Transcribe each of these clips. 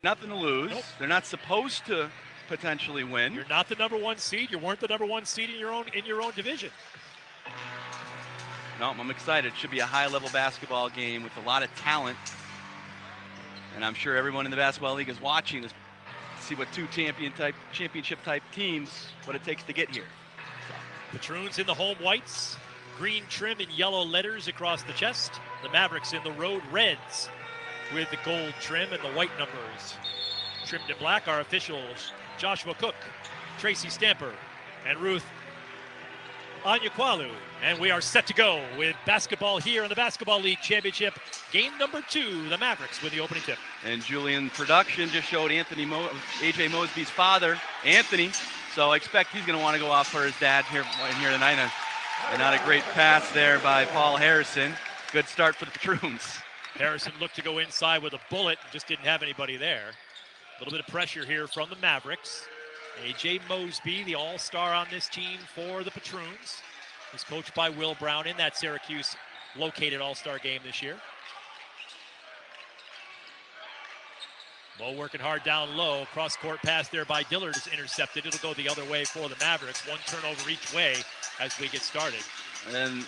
Nothing to lose. Nope. They're not supposed to potentially win. You're not the number one seed. You weren't the number one seed in your own division. No, I'm excited. It should be a high-level basketball game with a lot of talent. And I'm sure everyone in the basketball league is watching to see what two championship-type teams, what it takes to get here. Patroons in the home whites, green trim and yellow letters across the chest. The Mavericks in the road reds with the gold trim and the white numbers. Trimmed in black, our officials, Joshua Cook, Tracy Stamper, and Ruth Anyakwalu. And we are set to go with basketball here in the Basketball League Championship. Game number 2, the Mavericks with the opening tip. And Julian production just showed A.J. Mosby's father, Anthony. So I expect he's going to want to go off for his dad here tonight. And not a great pass there by Paul Harrison. Good start for the Patroons. Harrison looked to go inside with a bullet, just didn't have anybody there. A little bit of pressure here from the Mavericks. A.J. Mosby, the all-star on this team for the Patroons. He's coached by Will Brown in that Syracuse-located all-star game this year. Mo working hard down low. Cross-court pass there by Dillard is intercepted. It'll go the other way for the Mavericks. One turnover each way as we get started. And then,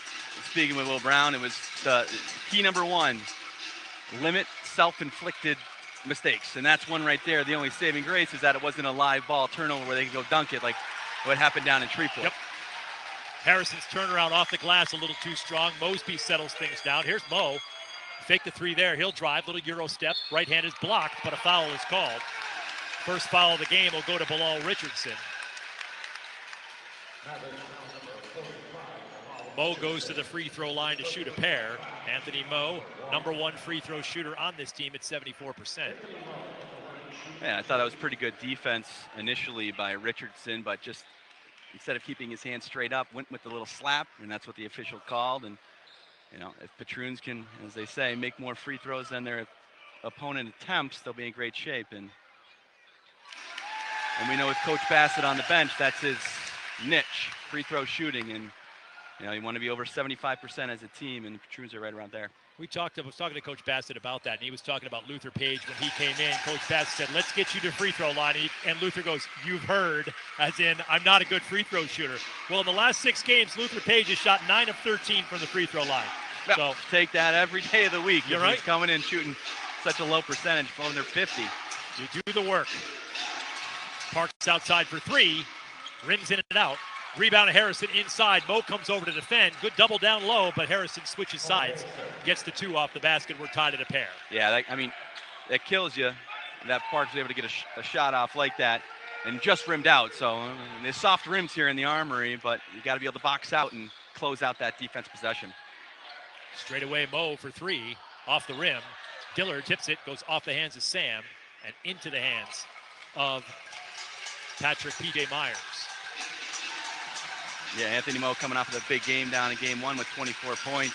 speaking with Will Brown, it was key number 1, limit self-inflicted mistakes. And that's one right there. The only saving grace is that it wasn't a live ball turnover where they could go dunk it like what happened down in Shreveport. Yep. Harrison's turnaround off the glass a little too strong. Mosby settles things down. Here's Mo. Fake the 3 there. He'll drive. Little Euro step. Right hand is blocked, but a foul is called. First foul of the game will go to Bilal Richardson. Mo goes to the free throw line to shoot a pair. Anthony Mo, number 1 free throw shooter on this team at 74%. Yeah, I thought that was pretty good defense initially by Richardson, but just instead of keeping his hand straight up, went with the little slap, and that's what the official called. And, you know, if Patroons can, as they say, make more free throws than their opponent attempts, they'll be in great shape. And we know with Coach Bassett on the bench, that's his niche, free throw shooting. And, you know, you want to be over 75% as a team, and the Patroons are right around there. I was talking to Coach Bassett about that, and he was talking about Luther Page when he came in. Coach Bassett said, let's get you to free throw line. And Luther goes, you've heard, as in, I'm not a good free throw shooter. Well, in the last 6 games, Luther Page has shot 9 of 13 from the free throw line. Yeah, so take that every day of the week. You're right. He's coming in shooting such a low percentage, under 50. You do the work. Parks outside for 3, rims in and out. Rebound to Harrison inside. Mo comes over to defend. Good double down low, but Harrison switches sides. Gets the 2 off the basket. We're tied at a pair. Yeah, that kills you. That Parks was able to get a shot off like that and just rimmed out. So there's soft rims here in the Armory, but you got to be able to box out and close out that defense possession. Straight away, Mo for 3 off the rim. Dillard tips it, goes off the hands of Sam and into the hands of Patrick P.J. Myers. Yeah, Anthony Mo coming off of a big game down in game 1 with 24 points.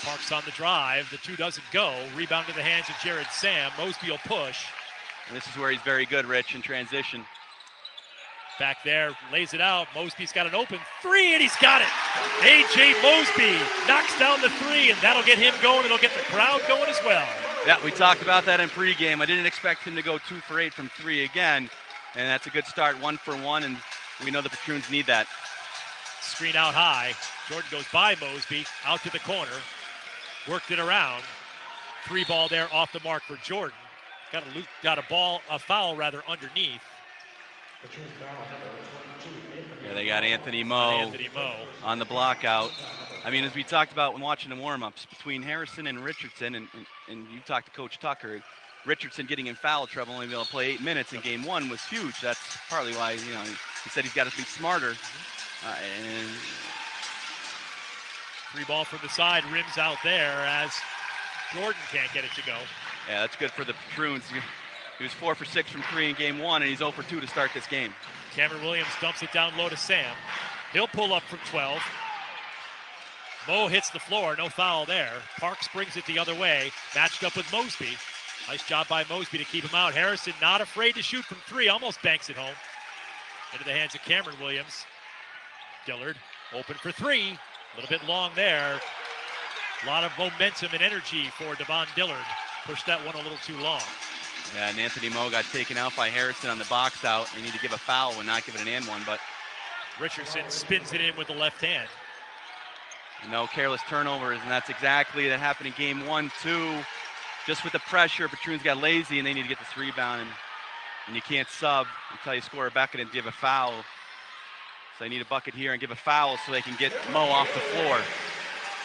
Parks on the drive. The 2 doesn't go. Rebound to the hands of Jared Sam. Mosby will push. And this is where he's very good, Rich, in transition. Back there, lays it out. Mosby's got an open 3, and he's got it. A.J. Mosby knocks down the 3, and that'll get him going. It'll get the crowd going as well. Yeah, we talked about that in pregame. I didn't expect him to go 2 for 8 from 3 again, and that's a good start, 1 for 1, and we know the Patroons need that. Screen out high. Jordan goes by Mosby, out to the corner. Worked it around. 3 ball there off the mark for Jordan. Got a foul underneath. Yeah, they got Anthony Mo on the block out. I mean, as we talked about when watching the warm-ups, between Harrison and Richardson, and you talked to Coach Tucker, Richardson getting in foul trouble, only being able to play 8 minutes in game 1 was huge. That's partly why, you know, he said he's got to be smarter. And 3 ball from the side, rims out there as Jordan can't get it to go. Yeah, that's good for the Patroons. He was 4 for 6 from 3 in game 1, and he's 0 for 2 to start this game. Cameron Williams dumps it down low to Sam. He'll pull up from 12. Mo hits the floor, no foul there. Parks brings it the other way, matched up with Mosby. Nice job by Mosby to keep him out. Harrison not afraid to shoot from 3, almost banks it home. Into the hands of Cameron Williams. Dillard open for 3, a little bit long there. A lot of momentum and energy for Devon Dillard. Pushed that one a little too long. Yeah, and Anthony Moe got taken out by Harrison on the box out. They need to give a foul and not give it an and one, but Richardson spins it in with the left hand. no careless turnovers, and that's exactly that happened in game 1, 2. Just with the pressure, Patroons got lazy, and they need to get this rebound, and you can't sub until you score a bucket and give a foul. So they need a bucket here and give a foul so they can get Moe off the floor.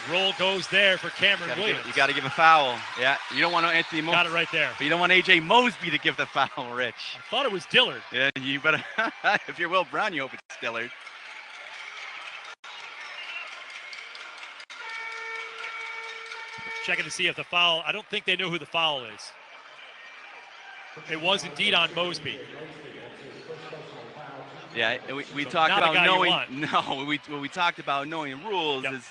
Roll goes there for Cameron Williams. You got to give a foul. Yeah, you don't want Anthony Moe. Got it right there. But you don't want A.J. Mosby to give the foul, Rich. I thought it was Dillard. Yeah, you better. If you're Will Brown, you hope it's Dillard. Checking to see if the foul, I don't think they know who the foul is. It was indeed on Mosby. Yeah, we talked about knowing. No, we talked about knowing the rules. Yep. Is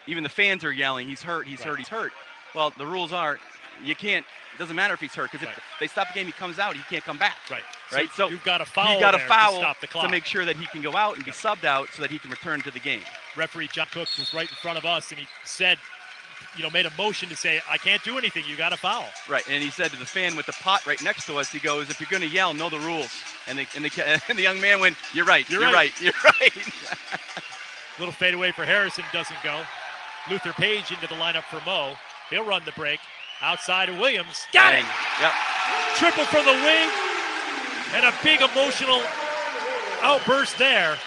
even the fans are yelling, "He's hurt! He's hurt! He's hurt!" Well, the rules are, you can't. It doesn't matter if he's hurt, because if they stop the game, he comes out, he can't come back. Right. So you've got a foul. You got a foul to stop the clock to make sure that he can go out and be subbed out so that he can return to the game. Referee John Cook was right in front of us, and he said, made a motion to say, I can't do anything. You got a foul. Right, and he said to the fan with the pot right next to us, he goes, if you're going to yell, know the rules. And the young man went, you're right. Little fadeaway for Harrison doesn't go. Luther Page into the lineup for Moe. He'll run the break. Outside of Williams. Got it! Yep. Triple from the wing. And a big emotional outburst there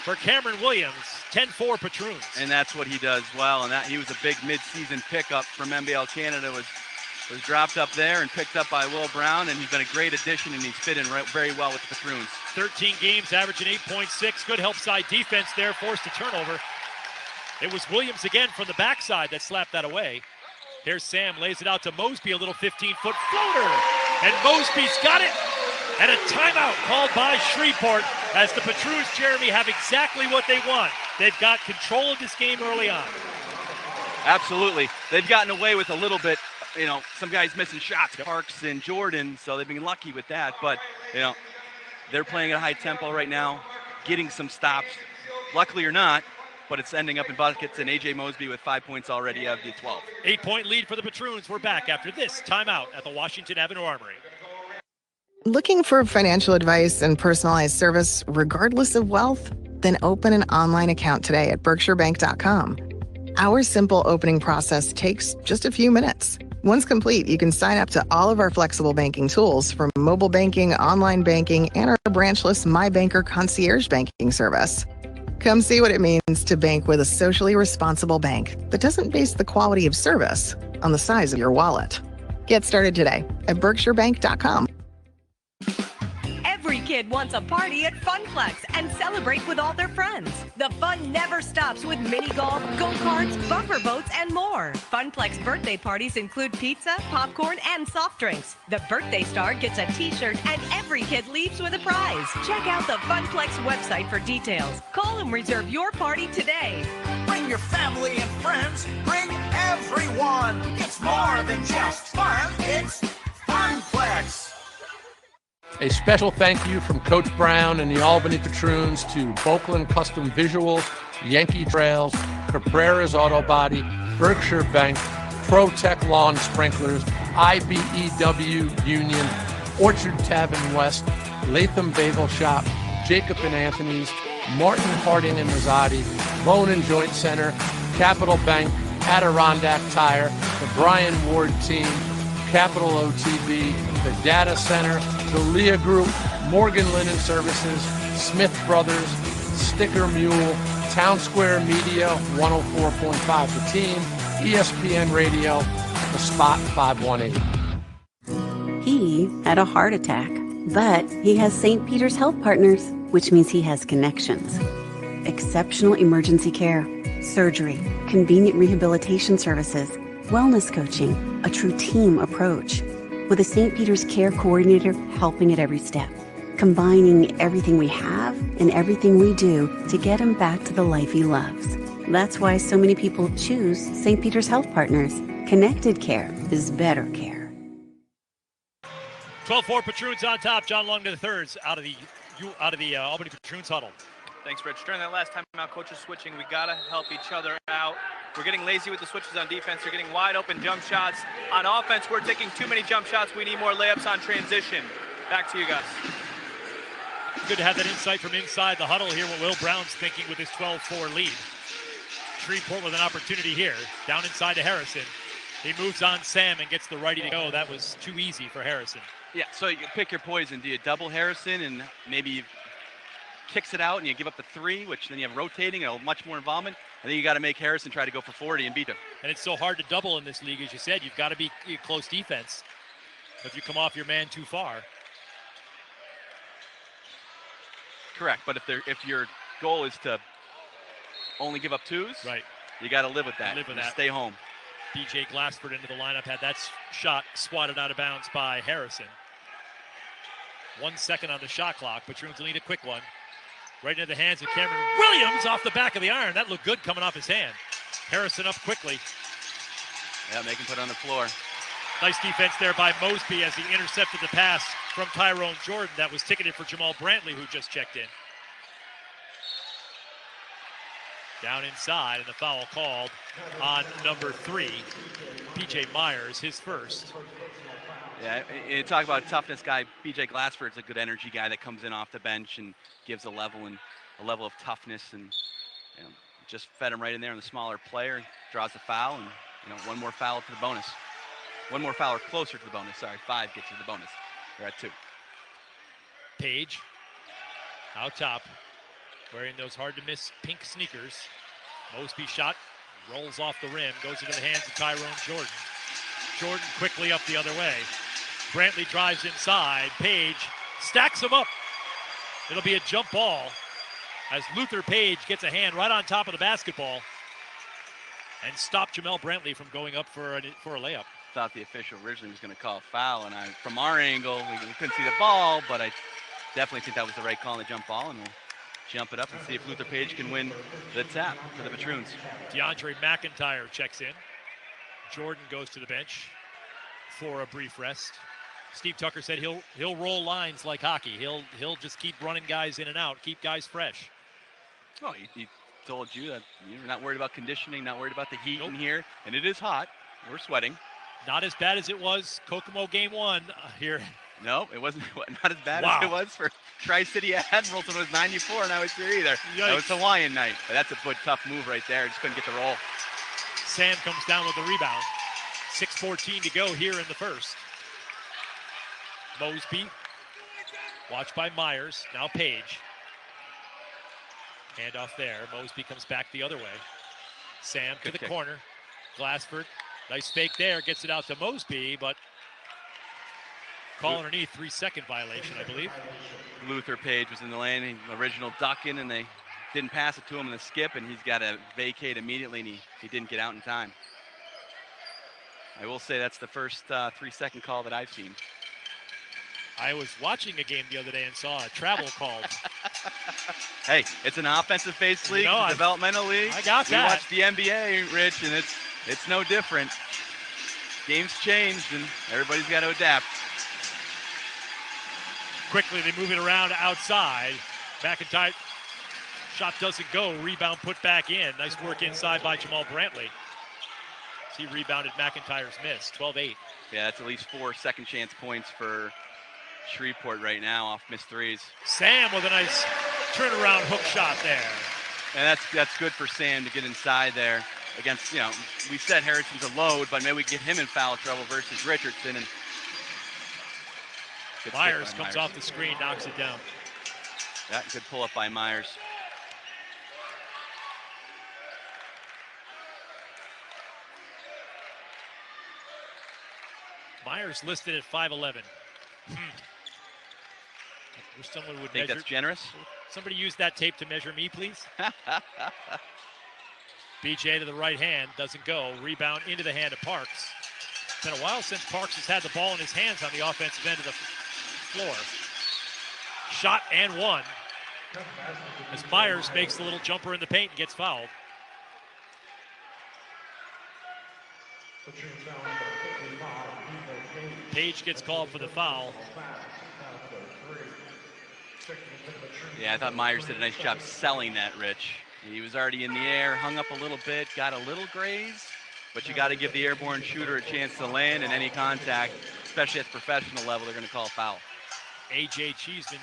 for Cameron Williams. 10-4 Patroons. And that's what he does well. And he was a big mid-season pickup from NBL Canada. Was dropped up there and picked up by Will Brown, and he's been a great addition, and he's fit in very well with the Patroons. 13 games, averaging 8.6. Good help side defense there, forced a turnover. It was Williams again from the backside that slapped that away. Here's Sam, lays it out to Mosby, a little 15-foot floater. And Mosby's got it. And a timeout called by Shreveport as the Patroons, Jeremy, have exactly what they want. They've got control of this game early on. Absolutely. They've gotten away with a little bit, some guys missing shots, Parks and Jordan, so they've been lucky with that. But, they're playing at a high tempo right now, getting some stops, luckily or not, but it's ending up in buckets, and A.J. Mosby with 5 points already out of the 12. 8-point lead for the Patroons. We're back after this timeout at the Washington Avenue Armory. Looking for financial advice and personalized service regardless of wealth? Then open an online account today at berkshirebank.com. Our simple opening process takes just a few minutes. Once complete, you can sign up to all of our flexible banking tools from mobile banking, online banking, and our branchless My Banker concierge banking service. Come see what it means to bank with a socially responsible bank that doesn't base the quality of service on the size of your wallet. Get started today at berkshirebank.com. Every kid wants a party at Funplex and celebrate with all their friends. The fun never stops with mini golf, go-karts, bumper boats, and more. Funplex birthday parties include pizza, popcorn, and soft drinks. The birthday star gets a t-shirt and every kid leaves with a prize. Check out the Funplex website for details. Call and reserve your party today. Bring your family and friends. Bring everyone. It's more than just fun. It's Funplex. A special thank you from Coach Brown and the Albany Patroons to Boakland Custom Visuals, Yankee Trails, Cabrera's Auto Body, Berkshire Bank, ProTech Lawn Sprinklers, IBEW Union, Orchard Tavern West, Latham Bagel Shop, Jacob and Anthony's, Martin Harding and Rosati, Bone and Joint Center, Capital Bank, Adirondack Tire, the Brian Ward Team, Capital OTB, the Data Center, the Leah Group, Morgan Linen Services, Smith Brothers, Sticker Mule, Town Square Media, 104.5 The Team, ESPN Radio, The Spot 518. He had a heart attack, but he has St. Peter's Health Partners, which means he has connections. Exceptional emergency care, surgery, convenient rehabilitation services, wellness coaching, a true team approach. With a St. Peter's Care Coordinator helping at every step, combining everything we have and everything we do to get him back to the life he loves. That's why so many people choose St. Peter's Health Partners. Connected care is better care. 12-4 Patroons on top. John Long to the thirds out of the Albany Patroons huddle. Thanks, Rich. During that last time out, coach is switching. We got to help each other out. We're getting lazy with the switches on defense. They're getting wide open jump shots. On offense, we're taking too many jump shots. We need more layups on transition. Back to you guys. Good to have that insight from inside the huddle here, what Will Brown's thinking with his 12-4 lead. Shreveport with an opportunity here, down inside to Harrison. He moves on Sam and gets the righty to go. That was too easy for Harrison. Yeah, so you pick your poison. Do you double Harrison and maybe kicks it out and you give up the 3, which then you have rotating and much more involvement? I think you got to make Harrison try to go for 40 and beat him. And it's so hard to double in this league, as you said. You've got to be close defense if you come off your man too far. Correct, but if your goal is to only give up 2s, right, you got to live with that. Stay home. BJ Glasford into the lineup, had that shot swatted out of bounds by Harrison. 1 second on the shot clock. Patroons will need a quick one. Right into the hands of Cameron Williams off the back of the iron. That looked good coming off his hand. Harrison up quickly. Yeah, make him put it on the floor. Nice defense there by Mosby as he intercepted the pass from Tyrone Jordan that was ticketed for Jamal Brantley, who just checked in. Down inside, and the foul called on number 3, P.J. Myers, his first. Yeah, you talk about a toughness guy. B.J. Glasford's a good energy guy that comes in off the bench and gives a level of toughness, and just fed him right in there on the smaller player. Draws the foul, and one more foul to the bonus. One more foul or closer to the bonus. Sorry, 5 gets you the bonus. They're at 2. Page out top, wearing those hard-to-miss pink sneakers. Mosby shot, rolls off the rim, goes into the hands of Tyrone Jordan. Jordan quickly up the other way. Brantley drives inside. Page stacks him up. It'll be a jump ball as Luther Page gets a hand right on top of the basketball and stop Jamal Brantley from going up for a layup. Thought the official originally was going to call a foul, and from our angle, we couldn't see the ball, but I definitely think that was the right call on the jump ball, and we'll jump it up and see if Luther Page can win the tap for the Patroons. DeAndre McIntyre checks in. Jordan goes to the bench for a brief rest. Steve Tucker said he'll roll lines like hockey. He'll just keep running guys in and out, keep guys fresh. Oh, he told you that you're not worried about conditioning, not worried about the heat in here, and it is hot. We're sweating. Not as bad as it was Kokomo Game 1 here. No, it wasn't not as bad as it was for Tri-City Admirals when it was 94, and I was here either. Yikes. That was Hawaiian night, but that's a good, tough move right there. Just couldn't get the roll. Sam comes down with the rebound. 6:14 to go here in the first. Mosby, watched by Myers, now Page. Handoff there, Mosby comes back the other way. Sam to the corner, Glasford, nice fake there, gets it out to Mosby, but call underneath, 3-second violation, I believe. Luther Page was in the lane, original ducking, and they didn't pass it to him in the skip, and he's got to vacate immediately, and he didn't get out in time. I will say that's the first 3-second call that I've seen. I was watching a game the other day and saw a travel called. Hey, it's an offensive-based league, it's a developmental league. I got that. We watch the NBA, Rich, and it's no different. Game's changed, and everybody's got to adapt. Quickly, they move it around outside. McIntyre, shot doesn't go. Rebound put back in. Nice work inside by Jamal Brantley. He rebounded McIntyre's miss, 12-8. Yeah, that's at least 4 second chance points for Shreveport right now off missed threes. Sam with a nice turnaround hook shot there. And that's good for Sam to get inside there against, we said Harrison's a load, but maybe we get him in foul trouble versus Richardson. And Myers comes off the screen, knocks it down. Yeah, good pull up by Myers. Myers listed at 5'11". Wish someone would think measure. That's generous. Somebody use that tape to measure me, please. BJ to the right hand, doesn't go. Rebound into the hand of Parks. It's been a while since Parks has had the ball in his hands on the offensive end of the floor. Shot and one. As Myers makes the little jumper in the paint and gets fouled. Page gets called for the foul. Yeah, I thought Myers did a nice job selling that, Rich. He was already in the air, hung up a little bit, got a little graze, but you got to give the airborne shooter a chance to land, and any contact, especially at the professional level, they're going to call a foul. A.J. Cheeseman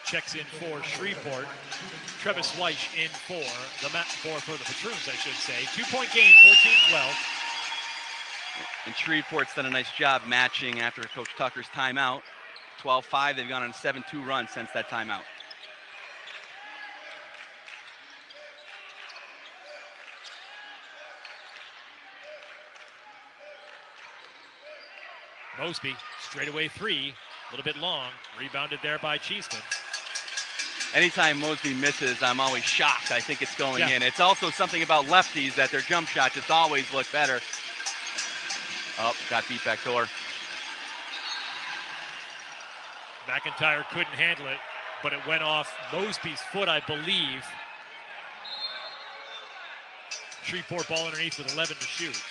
checks in for Shreveport. Travis Weish in for the Patroons, I should say. 2-point game, 14-12. And Shreveport's done a nice job matching after Coach Tucker's timeout. 12-5, they've gone on a 7-2 run since that timeout. Mosby, straightaway three, a little bit long, rebounded there by Cheeseman. Anytime Mosby misses, I'm always shocked. I think it's going in. It's also something about lefties that their jump shot just always look better. Oh, got beat back door. McIntyre couldn't handle it, but it went off Mosby's foot, I believe. Shreveport ball underneath with 11 to shoot.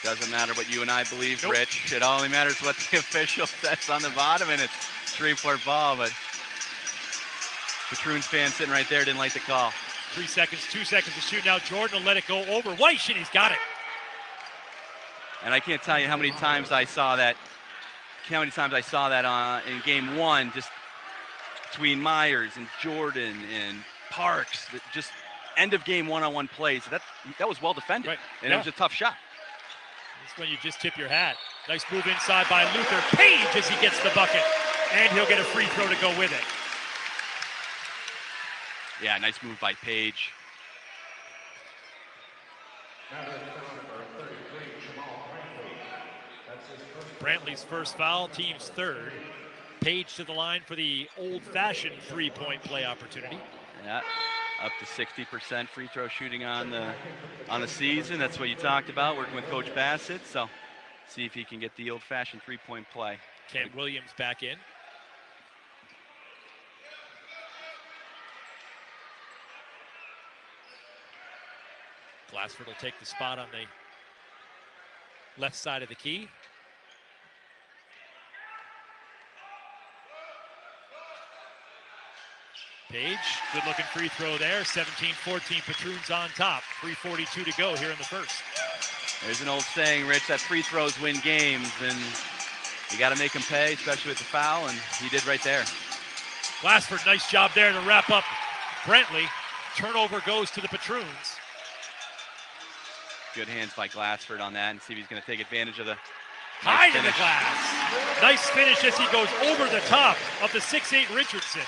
Doesn't matter what you and I believe, Nope. Rich. It only matters what the official says on the bottom, and it's Shreveport ball, but Patroons fan sitting right there didn't like the call. 3 seconds, 2 seconds to shoot now. Jordan will let it go over Weish, and he's got it. And I can't tell you how many times I saw that. In game one, just between Myers and Jordan and Parks, just end of game one-on-one plays. That was well defended, Right. and it was a tough shot. That's when you just tip your hat. Nice move inside by Luther Page as he gets the bucket, and he'll get a free throw to go with it. Yeah, nice move by Page. Brantley's first foul, team's third. Page to the line for the old-fashioned three-point play opportunity. Yeah, up to 60% free throw shooting on the season. That's what you talked about, working with Coach Bassett. So see if he can get the old-fashioned three-point play. Kent Williams back in. Glasford will take the spot on the left side of the key. Page, good looking free throw there. 17-14, Patroons on top. 3:42 to go here in the first. There's an old saying, Rich, that free throws win games, and you got to make them pay, especially with the foul, and he did right there. Glasford, nice job there to wrap up Brantley. Turnover goes to the Patroons. Good hands by Glasford on that, and see if he's going to take advantage of the High to the glass. Nice finish as he goes over the top of the 6'8 Richardson.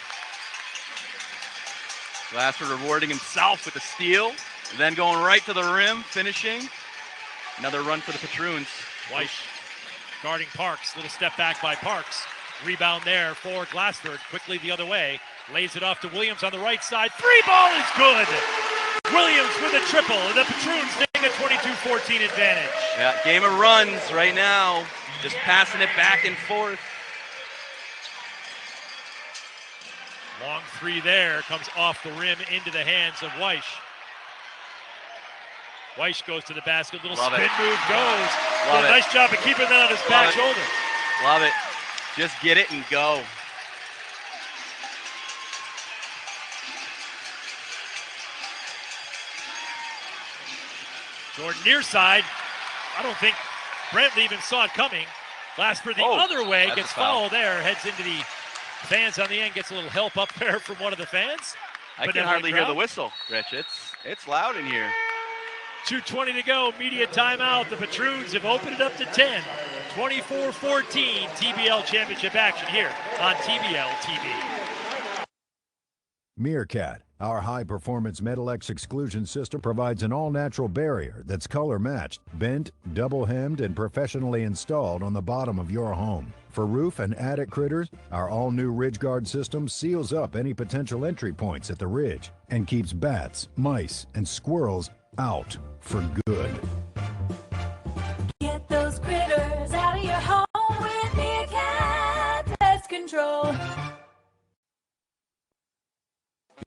Glasford rewarding himself with a steal, then going right to the rim, finishing. Another run for the Patroons. Weish guarding Parks. Little step back by Parks. Rebound there for Glasford. Quickly the other way. Lays it off to Williams on the right side. Three ball is good. Williams with a triple, and the Patroons taking a 22-14 advantage. Yeah, game of runs right now. Just passing it back and forth. Long three there, comes off the rim into the hands of Weish. Weish goes to the basket, little Love spin it. move goes. Love Did a it. nice job of keeping that on his back shoulder. Love it. Just get it and go. Jordan near side. I don't think Brantley even saw it coming. Glasford the other way, that's gets a foul. fouled there, heads into the fans on the end, gets a little help up there from one of the fans. I can hardly hear the whistle, Rich. It's loud in here. 2:20 to go, media timeout. The Patroons have opened it up to 10. 24-14, TBL championship action here on TBL TV. Meerkat, our high-performance Metal-X exclusion system, provides an all-natural barrier that's color-matched, bent, double-hemmed, and professionally installed on the bottom of your home. For roof and attic critters, our all-new Ridge Guard system seals up any potential entry points at the ridge and keeps bats, mice, and squirrels out for good. Get those critters out of your home with Meerkat Pest Control.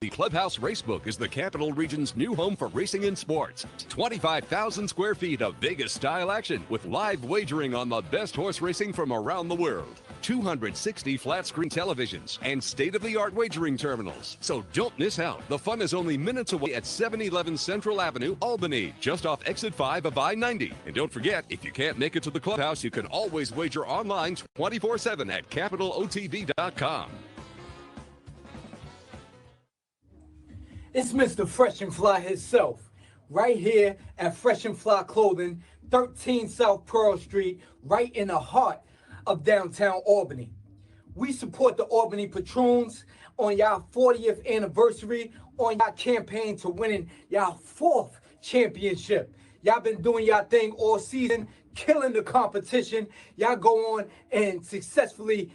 The Clubhouse Racebook is the Capital Region's new home for racing and sports. 25,000 square feet of Vegas-style action with live wagering on the best horse racing from around the world. 260 flat-screen televisions and state-of-the-art wagering terminals. So don't miss out. The fun is only minutes away at 711 Central Avenue, Albany, just off exit 5 of I-90. And don't forget, if you can't make it to the Clubhouse, you can always wager online 24/7 at capitalotb.com. It's Mr. Fresh and Fly himself, right here at Fresh and Fly Clothing, 13 South Pearl Street, right in the heart of downtown Albany. We support the Albany Patroons on y'all 40th anniversary, on y'all campaign to winning y'all 4th championship. Y'all been doing y'all thing all season, killing the competition. Y'all go on and successfully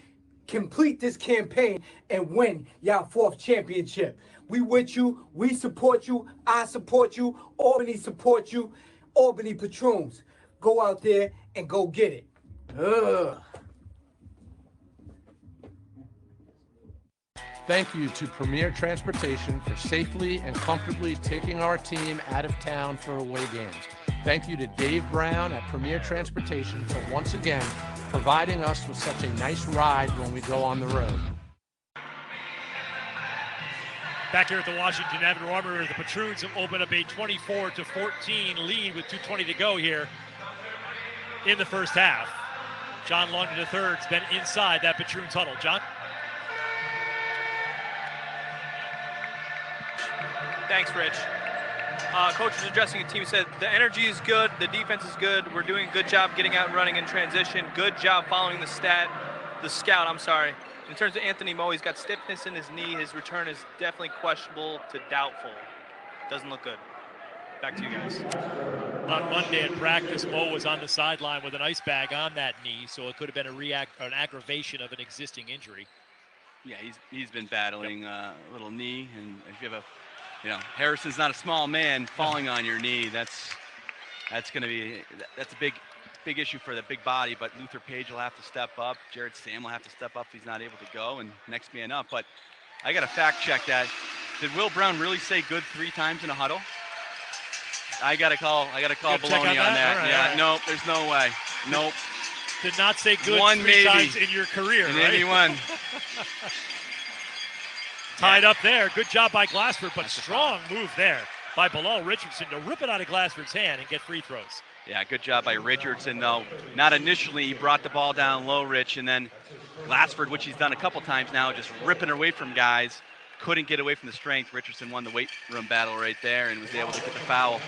complete this campaign and win y'all 4th championship. We with you, we support you, I support you, Albany support you, Albany Patroons. Go out there and go get it. Thank you to Premier Transportation for safely and comfortably taking our team out of town for away games. Thank you to Dave Brown at Premier Transportation for once again providing us with such a nice ride when we go on the road. Back here at the Washington Avenue Armory, the Patroons have opened up a 24-14 lead with 2:20 to go here in the first half. John London III has been inside that Patroons huddle. John? Thanks, Rich. Coach was addressing the team, said the energy is good, the defense is good, we're doing a good job getting out and running in transition, good job following the scout. In terms of Anthony Moe, he's got stiffness in his knee. His return is definitely questionable to doubtful. Doesn't look good. Back to you guys. On Monday at practice, Moe was on the sideline with an ice bag on that knee, so it could have been an aggravation of an existing injury. Yeah, he's been battling a little knee, and if you have Harrison's not a small man, falling on your knee, that's a big issue for the big body, but Luther Page will have to step up. Jared Sam will have to step up if he's not able to go, and next man up. But I got to fact check that. Did Will Brown really say good 3 times in a huddle? I got to call baloney on that. Right, yeah, right. Nope, there's no way. Nope. Did not say good One 3 maybe. times in your career, right? Maybe one. Tied up there. Good job by Glasford, but strong move there by Bilal Richardson to rip it out of Glasford's hand and get free throws. Yeah, good job by Richardson, though. Not initially, he brought the ball down low, Rich, and then Glasford, which he's done a couple times now, just ripping away from guys. Couldn't get away from the strength. Richardson won the weight room battle right there and was able to get the foul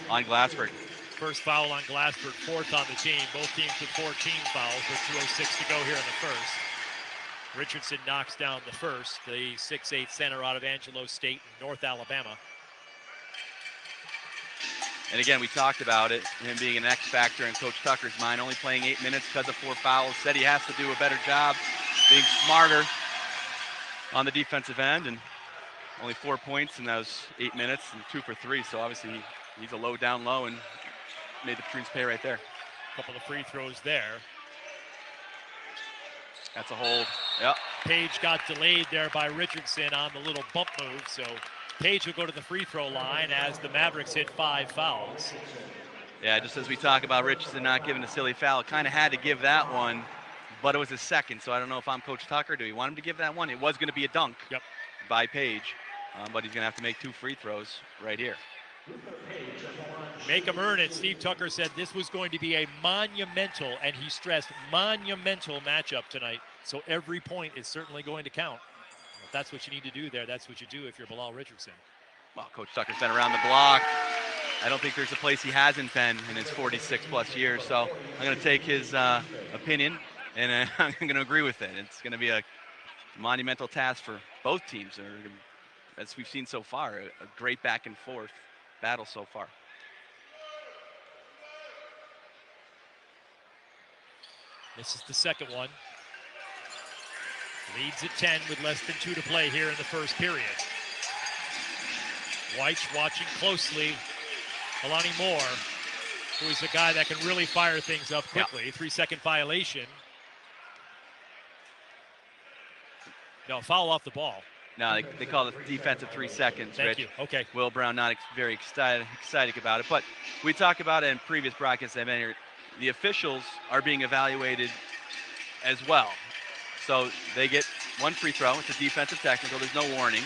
on Glasford. First foul on Glasford, 4th on the team. Both teams with 14 fouls with 2:06 to go here in the first. Richardson knocks down the first, the 6'8" center out of Angelo State, North Alabama. And again, we talked about it, him being an X factor in Coach Tucker's mind, only playing 8 minutes because of 4 fouls. Said he has to do a better job being smarter on the defensive end, and only 4 points in those 8 minutes and 2 for 3. So obviously he's a low down low and made the Patroons pay right there. Couple of free throws there. That's a hold. Yep. Page got delayed there by Richardson on the little bump move, so Page will go to the free throw line as the Mavericks hit 5 fouls. Yeah, just as we talk about Richardson not giving a silly foul, kind of had to give that one, but it was his second, so I don't know if I'm Coach Tucker. Do we want him to give that one? It was going to be a dunk by Page, but he's going to have to make 2 free throws right here. Make him earn it. Steve Tucker said this was going to be a monumental, and he stressed monumental matchup tonight, so every point is certainly going to count. If that's what you need to do there, that's what you do if you're Bilal Richardson. Well, Coach Tucker's been around the block. I don't think there's a place he hasn't been in his 46-plus years, so I'm going to take his opinion, and I'm going to agree with it. It's going to be a monumental task for both teams, as we've seen so far, a great back-and-forth battle so far. This is the second one. Leads at 10 with less than 2 to play here in the first period. White's watching closely. Alani Moore, who is a guy that can really fire things up quickly. 3-second violation. No, foul off the ball. No, they call it defensive 3 seconds, Thank Rich. you. Okay. Will Brown not very excited about it. But we talk about it in previous broadcasts. I mean, the officials are being evaluated as well. So they get one free throw. It's a defensive technical. There's no warning.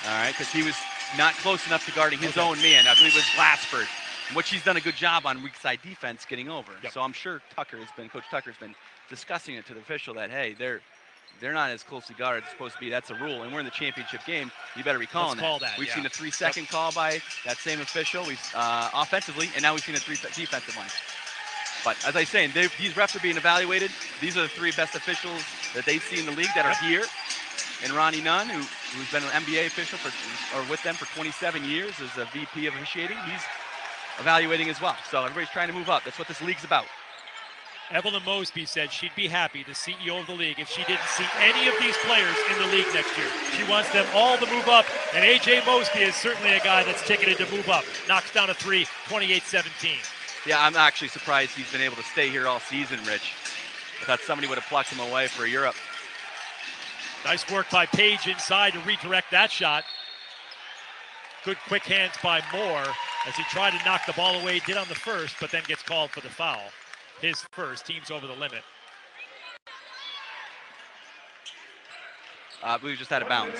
All right, because he was not close enough to guarding his own man. I believe it was Glasford, which he's done a good job on weak side defense getting over. Yep. So I'm sure Coach Tucker's been discussing it to the official that, hey, they're not as closely guarded as it's supposed to be. That's a rule. And we're in the championship game. You better be calling that. We've seen a 3-second call by that same official offensively, and now we've seen a 3 defensive one. But as I say, these refs are being evaluated. These are the 3 best officials that they see in the league that are here. And Ronnie Nunn, who's been an NBA official with them for 27 years as a VP of officiating, he's evaluating as well. So everybody's trying to move up. That's what this league's about. Evelyn Mosby said she'd be happy, the CEO of the league, if she didn't see any of these players in the league next year. She wants them all to move up, and A.J. Mosby is certainly a guy that's ticketed to move up. Knocks down a 3, 28-17. Yeah, I'm actually surprised he's been able to stay here all season, Rich. I thought somebody would have plucked him away for Europe. Nice work by Page inside to redirect that shot. Good quick hands by Moore as he tried to knock the ball away, did on the first, but then gets called for the foul. His first, team's over the limit. We just had a bounce.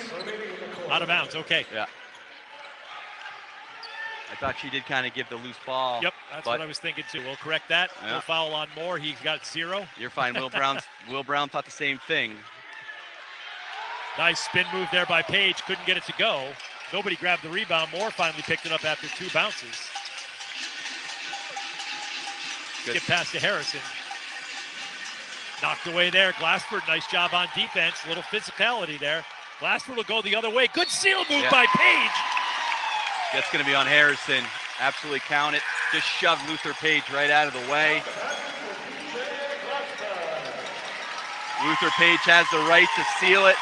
Out of bounds, okay. Yeah. I thought she did kind of give the loose ball. Yep, that's what I was thinking too. We'll correct that. Yeah. No foul on Moore. He's got 0. You're fine. Will Brown thought the same thing. Nice spin move there by Page. Couldn't get it to go. Nobody grabbed the rebound. Moore finally picked it up after 2 bounces. Good. Get past to Harrison. Knocked away there. Glassford, nice job on defense. A little physicality there. Glassford will go the other way. Good seal move by Page. That's going to be on Harrison. Absolutely count it. Just shoved Luther Page right out of the way. Luther Page has the right to seal it.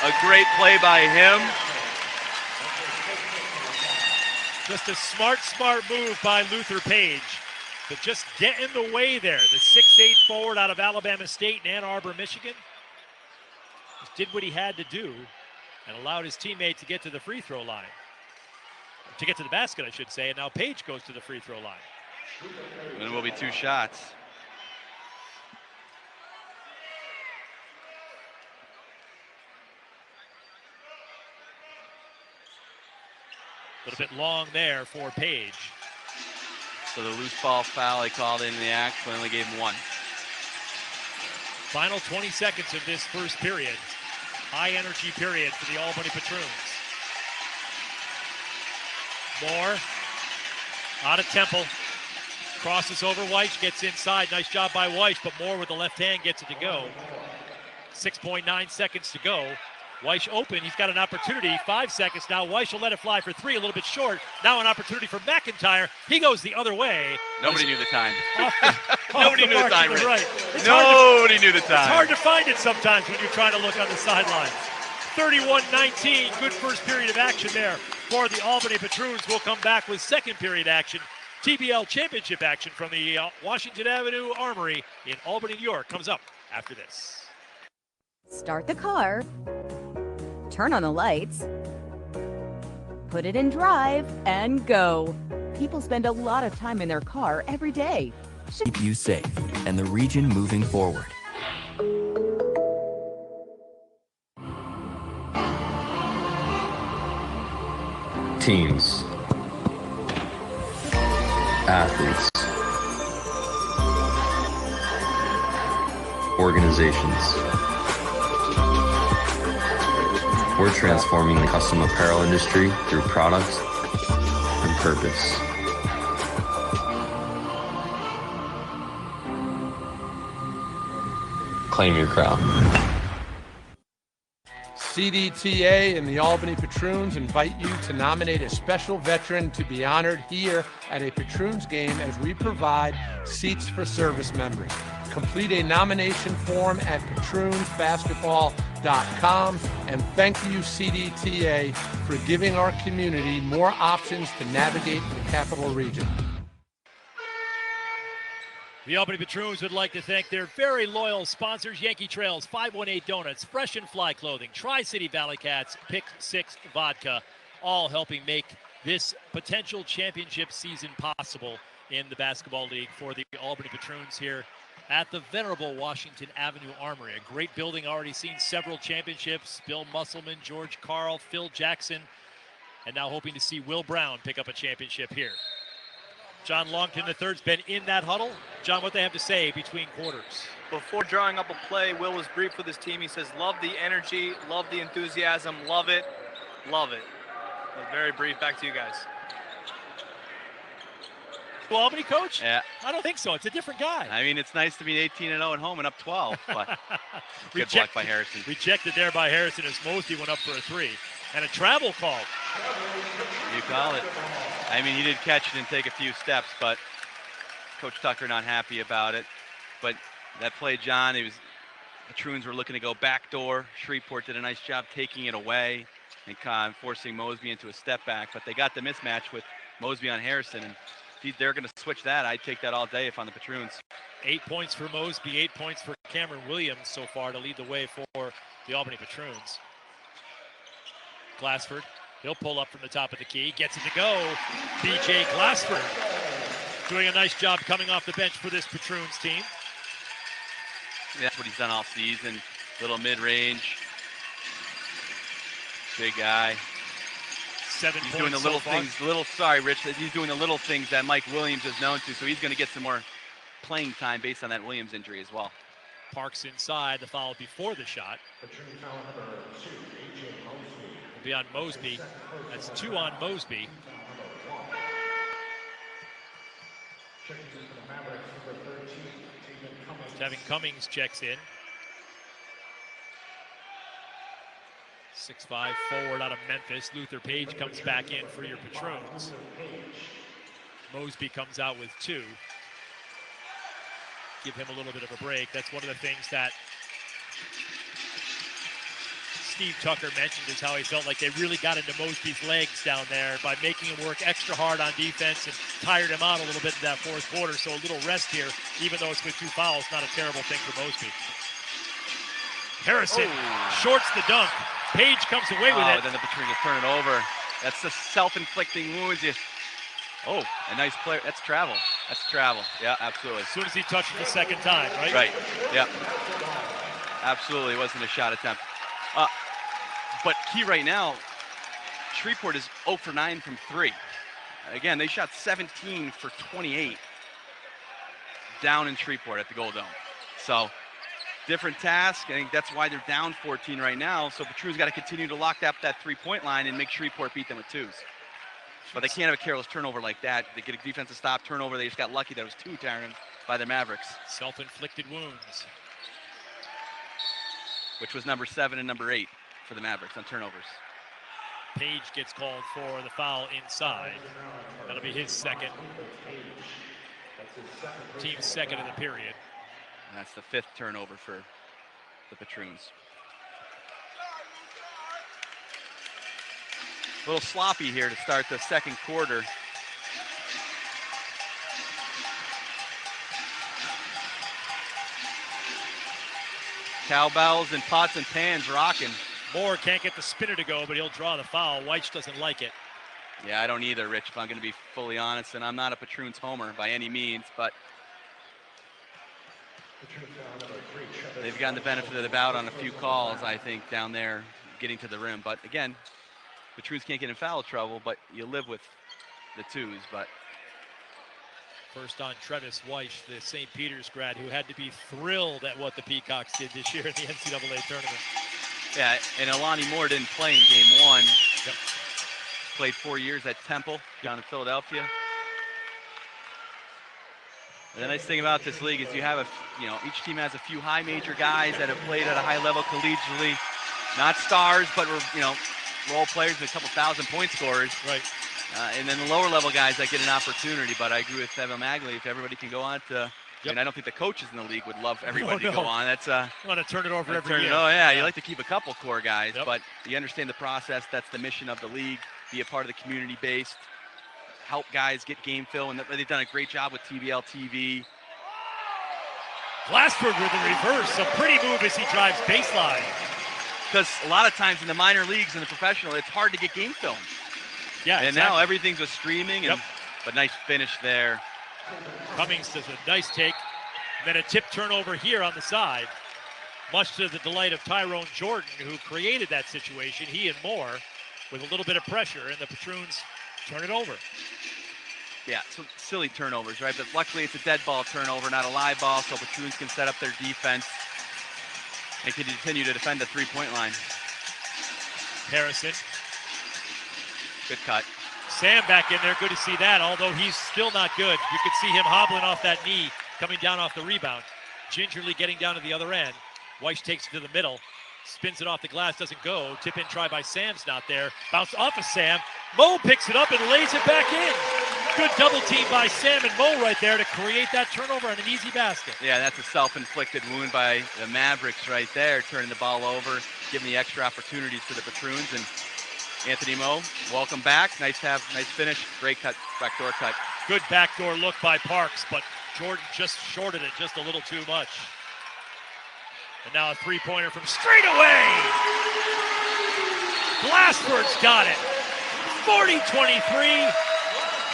A great play by him. Just a smart move by Luther Page. But just get in the way there. The 6'8" forward out of Alabama State and Ann Arbor, Michigan. Just did what he had to do and allowed his teammate to get to the free throw line. To get to the basket, I should say. And now Page goes to the free throw line. And it will be 2 shots. A little bit long there for Page. So the loose ball foul they called in the act, but only gave him 1. Final 20 seconds of this first period. High energy period for the Albany Patroons. Moore out of Temple. Crosses over Weiss, gets inside. Nice job by Weiss, but Moore with the left hand gets it to go. 6.9 seconds to go. Weiss open, he's got an opportunity, 5 seconds now. Weiss will let it fly for 3, a little bit short. Now an opportunity for McIntyre. He goes the other way. Nobody knew the time. Nobody knew the time, Rich. Right. Nobody knew the time. It's hard to find it sometimes when you're trying to look on the sidelines. 31-19, good first period of action there for the Albany Patroons. We'll come back with second period action. TBL championship action from the Washington Avenue Armory in Albany, New York comes up after this. Start the car, turn on the lights, put it in drive, and go. People spend a lot of time in their car every day. Keep you safe and the region moving forward. Teams, athletes, organizations. We're transforming the custom apparel industry through product and purpose. Claim your crown. CDTA and the Albany Patroons invite you to nominate a special veteran to be honored here at a Patroons game as we provide seats for service members. Complete a nomination form at patroonsbasketball.com, and thank you, CDTA, for giving our community more options to navigate the Capital Region. The Albany Patroons would like to thank their very loyal sponsors, Yankee Trails, 518 Donuts, Fresh and Fly Clothing, Tri-City Valley Cats, Pick 6 Vodka, all helping make this potential championship season possible in the Basketball League for the Albany Patroons here at the venerable Washington Avenue Armory. A great building, already seen several championships. Bill Musselman, George Carl, Phil Jackson, and now hoping to see Will Brown pick up a championship here. John Longton III's been in that huddle. John, what they have to say between quarters? Before drawing up a play, Will was briefed with his team. He says, love the energy, love the enthusiasm, love it, love it. But very brief. Back to you guys. Well, Albany coach? Yeah. I don't think so. It's a different guy. I mean, it's nice to be 18-0 at home and up 12, but good block by Harrison. Rejected there by Harrison as Mosby went up for a three. And a travel call. You call it. I mean, he did catch it and take a few steps, but Coach Tucker not happy about it. But that play, John, the Patroons were looking to go backdoor. Shreveport did a nice job taking it away and kind of forcing Mosby into a step back. But they got the mismatch with Mosby on Harrison. And if they're going to switch that, I'd take that all day if on the Patroons. 8 points for Mosby, 8 points for Cameron Williams so far to lead the way for the Albany Patroons. Glasford, he'll pull up from the top of the key, gets it to go. B.J. Glasford doing a nice job coming off the bench for this Patroons team. That's what he's done all season. Little mid-range. Big guy. 7 he's points doing the little so far. things, sorry, Rich, he's doing the little things that Mike Williams is known to, so he's going to get some more playing time based on that Williams injury as well. Parks inside, the foul before the shot. Will be on Mosby. That's 2 on Mosby. Tevin Cummings checks in. 6'5" forward out of Memphis. Luther Page comes back in for your Patroons. Mosby comes out with 2. Give him a little bit of a break. That's one of the things that Steve Tucker mentioned, is how he felt like they really got into Mosby's legs down there by making him work extra hard on defense and tired him out a little bit in that fourth quarter. So a little rest here, even though it's with 2 fouls, not a terrible thing for Mosby. Harrison shorts the dunk. Page comes away with it. Then the Patroons will turn it over. That's the self-inflicting wounds. A nice play. That's travel. That's travel. Yeah, absolutely. As soon as he touched it the second time, right? Right. Yeah. Absolutely. It wasn't a shot attempt. But key right now, Shreveport is 0 for 9 from 3. Again, they shot 17 for 28 down in Shreveport at the Gold Dome. So, different task. I think that's why they're down 14 right now. So Patroons got to continue to lock up that 3-point line and make Shreveport beat them with 2s. But they can't have a careless turnover like that. They get a defensive stop, turnover. They just got lucky that it was 2 turned by the Mavericks. Self-inflicted wounds. Which was number 7 and number 8 for the Mavericks on turnovers. Page gets called for the foul inside. That'll be his second. Team's second of the period. And that's the 5th turnover for the Patroons. A little sloppy here to start the second quarter. Cowbells and pots and pans rocking. Moore can't get the spinner to go, but he'll draw the foul. Weich doesn't like it. Yeah, I don't either, Rich, if I'm going to be fully honest. And I'm not a Patroons homer by any means, but they've gotten the benefit of the doubt on a few calls, I think, down there getting to the rim. But again, Patroons can't get in foul trouble, but you live with the 2s. But first on Travis Weich, the St. Peter's grad, who had to be thrilled at what the Peacocks did this year in the NCAA tournament. Yeah, and Alani Moore didn't play in game 1. Yep. Played 4 years at Temple down in Philadelphia. And the nice thing about this league is you have each team has a few high major guys that have played at a high level collegiately, not stars, but role players and a couple thousand-point scorers. Right. And then the lower level guys that get an opportunity. But I agree with Evan Magley. If everybody can go on to, and I don't think the coaches in the league would love everybody to go on. That's want to turn it over every year. Oh yeah, you like to keep a couple core guys, but you understand the process. That's the mission of the league. Be a part of the community based, help guys get game fill, and they've done a great job with TBL TV. Glasford with the reverse. A pretty move as he drives baseline. Because a lot of times in the minor leagues and the professional, it's hard to get game film. Yeah, and exactly. now everything's with streaming, and but nice finish there. Cummings does a nice take. Then a tip turnover here on the side. Much to the delight of Tyrone Jordan, who created that situation, he and Moore, with a little bit of pressure, and the Patroons turn it over. Yeah, so silly turnovers, right? But luckily it's a dead ball turnover, not a live ball, so Patroons can set up their defense and can continue to defend the three-point line. Harrison. Good cut. Sam back in there, good to see that, although he's still not good. You could see him hobbling off that knee, coming down off the rebound. Gingerly getting down to the other end. Weiss takes it to the middle, spins it off the glass, doesn't go. Tip in try by Sam's not there. Bounce off of Sam. Mo picks it up and lays it back in. Good double team by Sam and Mo right there to create that turnover and an easy basket. Yeah, that's a self-inflicted wound by the Mavericks right there, turning the ball over, giving the extra opportunities for the Patroons. And Anthony Mo, welcome back. Nice finish. Great cut, backdoor cut. Good backdoor look by Parks, but Jordan just shorted it just a little too much. And now a three-pointer from straight away. Glasford's got it. 40-23.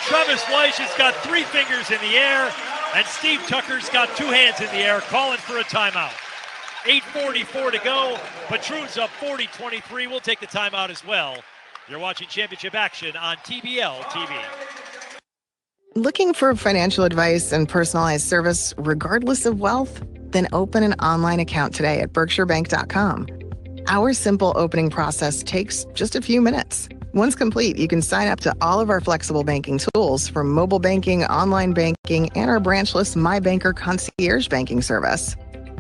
Travis Weiss has got 3 fingers in the air, and Steve Tucker's got 2 hands in the air, calling for a timeout. 8:44 to go. Patroons up 40-23. We'll take the timeout as well. You're watching championship action on TBL TV. Looking for financial advice and personalized service regardless of wealth? Then open an online account today at berkshirebank.com. Our simple opening process takes just a few minutes. Once complete, you can sign up to all of our flexible banking tools from mobile banking, online banking, and our branchless My Banker concierge banking service.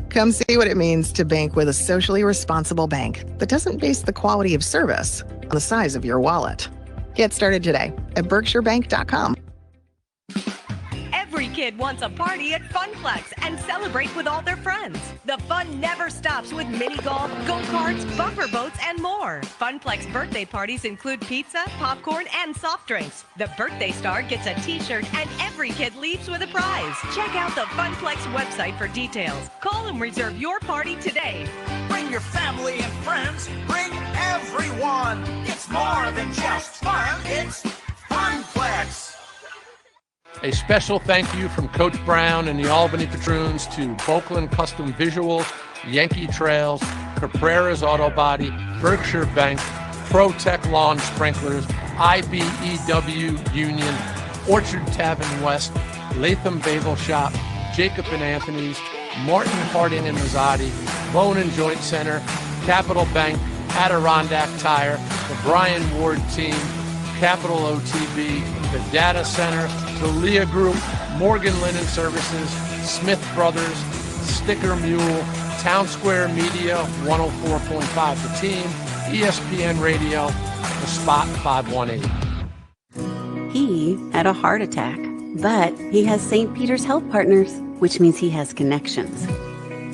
Come see what it means to bank with a socially responsible bank that doesn't base the quality of service on the size of your wallet. Get started today at berkshirebank.com. Every kid wants a party at Funplex and celebrate with all their friends. The fun never stops with mini golf, go-karts, bumper boats, and more. Funplex birthday parties include pizza, popcorn, and soft drinks. The birthday star gets a t-shirt and every kid leaves with a prize. Check out the Funplex website for details. Call and reserve your party today. Bring your family and friends. Bring everyone. It's more than just fun. It's Funplex. A special thank you from Coach Brown and the Albany Patroons to Boakland Custom Visuals, Yankee Trails, Caprera's Auto Body, Berkshire Bank, ProTech Lawn Sprinklers, IBEW Union, Orchard Tavern West, Latham Bagel Shop, Jacob and Anthony's, Martin Harding and Rosati, Bone and Joint Center, Capital Bank, Adirondack Tire, the Brian Ward Team, Capital OTB, the Data Center, the Leah Group, Morgan Linen Services, Smith Brothers, Sticker Mule, Town Square Media, 104.5 The Team, ESPN Radio, The Spot 518. He had a heart attack, but he has St. Peter's Health Partners, which means he has connections.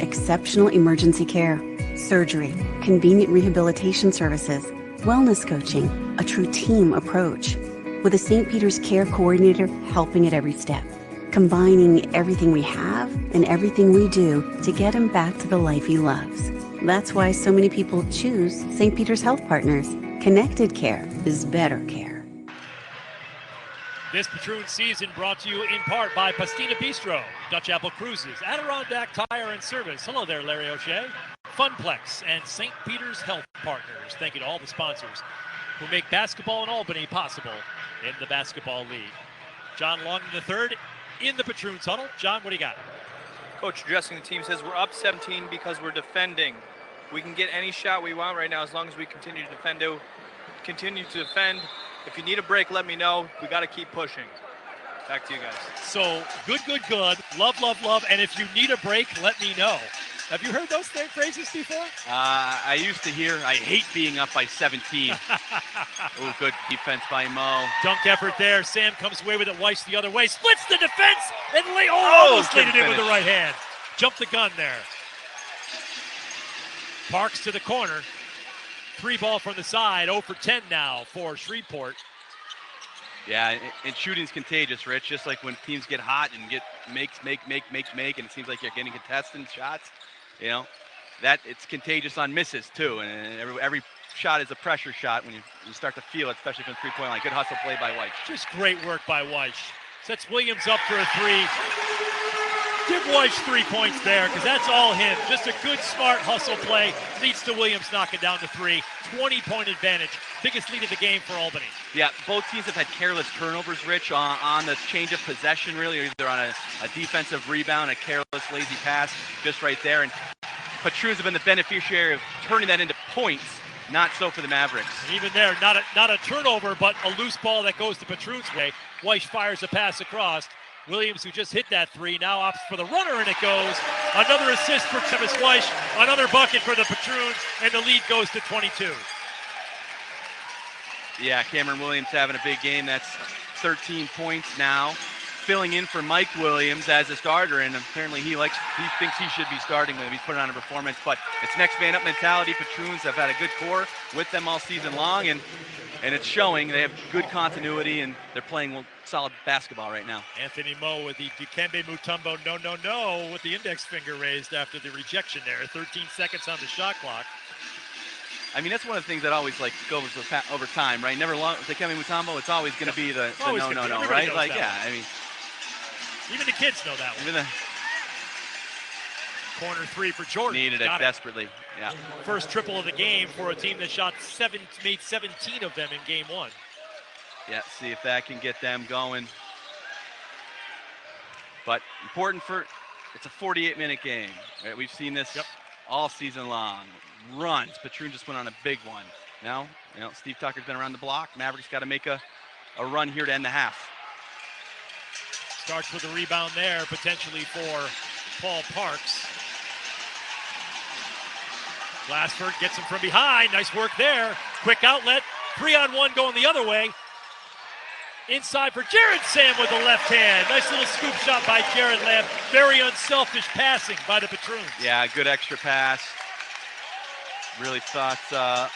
Exceptional emergency care, surgery, convenient rehabilitation services, wellness coaching, a true team approach. With a St. Peter's Care Coordinator helping at every step, combining everything we have and everything we do to get him back to the life he loves. That's why so many people choose St. Peter's Health Partners. Connected care is better care. This Patroon season brought to you in part by Pastina Bistro, Dutch Apple Cruises, Adirondack Tire and Service. Hello there, Larry O'Shea. Funplex and St. Peter's Health Partners. Thank you to all the sponsors who make basketball in Albany possible in the Basketball League. John Longman III in the Patroons huddle. John, what do you got? Coach addressing the team says we're up 17 because we're defending. We can get any shot we want right now as long as we continue to defend. If you need a break, let me know. We got to keep pushing. Back to you guys. So good. Love. And if you need a break, let me know. Have you heard those phrases before? I used to hear, I hate being up by 17. Oh, good defense by Mo. Dunk effort there. Sam comes away with it. Weiss the other way. Splits the defense and almost laid it in with the right hand. Jumped the gun there. Parks to the corner. 3 ball from the side. 0 for 10 now for Shreveport. Yeah, and shooting's contagious, Rich. Just like when teams get hot and make, and it seems like you're getting contested shots, you know, that it's contagious on misses too. And every shot is a pressure shot when you start to feel it, especially from the three-point line. Good hustle play by White. Just great work by White. Sets Williams up for a three. Give White 3 points there, because that's all him. Just a good, smart hustle play. Leads to Williams knocking down the three. 20-point advantage. Biggest lead of the game for Albany. Yeah, both teams have had careless turnovers, Rich, on the change of possession, really, or either on a defensive rebound, a careless, lazy pass, just right there. And Patroons have been the beneficiary of turning that into points. Not so for the Mavericks. And even there, not a turnover, but a loose ball that goes to Patroons' way. Weiss fires a pass across. Williams, who just hit that three, now opts for the runner, and it goes. Another assist for Travis Weiss, another bucket for the Patroons, and the lead goes to 22. Yeah, Cameron Williams having a big game. That's 13 points now. Filling in for Mike Williams as a starter, and apparently he thinks he should be starting with him. He's putting on a performance, but it's next man up mentality. Patroons have had a good core with them all season long, and it's showing. They have good continuity, and they're playing solid basketball right now. Anthony Moe with the Dikembe Mutombo no with the index finger raised after the rejection there. 13 seconds on the shot clock. I mean, that's one of the things that always goes over time, right? Never long Dikembe Mutombo. It's always going to be the no, right? Like, yeah, I mean. Even the kids know that one. Corner three for Jordan. Needed it desperately. Yeah. First triple of the game for a team that made 17 of them in game one. Yeah, see if that can get them going. But important it's a 48-minute game. Right? We've seen this all season long. Runs. Patroon just went on a big one. Now, Steve Tucker's been around the block. Mavericks got to make a run here to end the half. Starts with a rebound there, potentially for Paul Parks. Glasford gets him from behind. Nice work there. Quick outlet. 3-on-1 going the other way. Inside for Jared Sam with the left hand. Nice little scoop shot by Jared Lamb. Very unselfish passing by the Patroons. Yeah, good extra pass. Really thought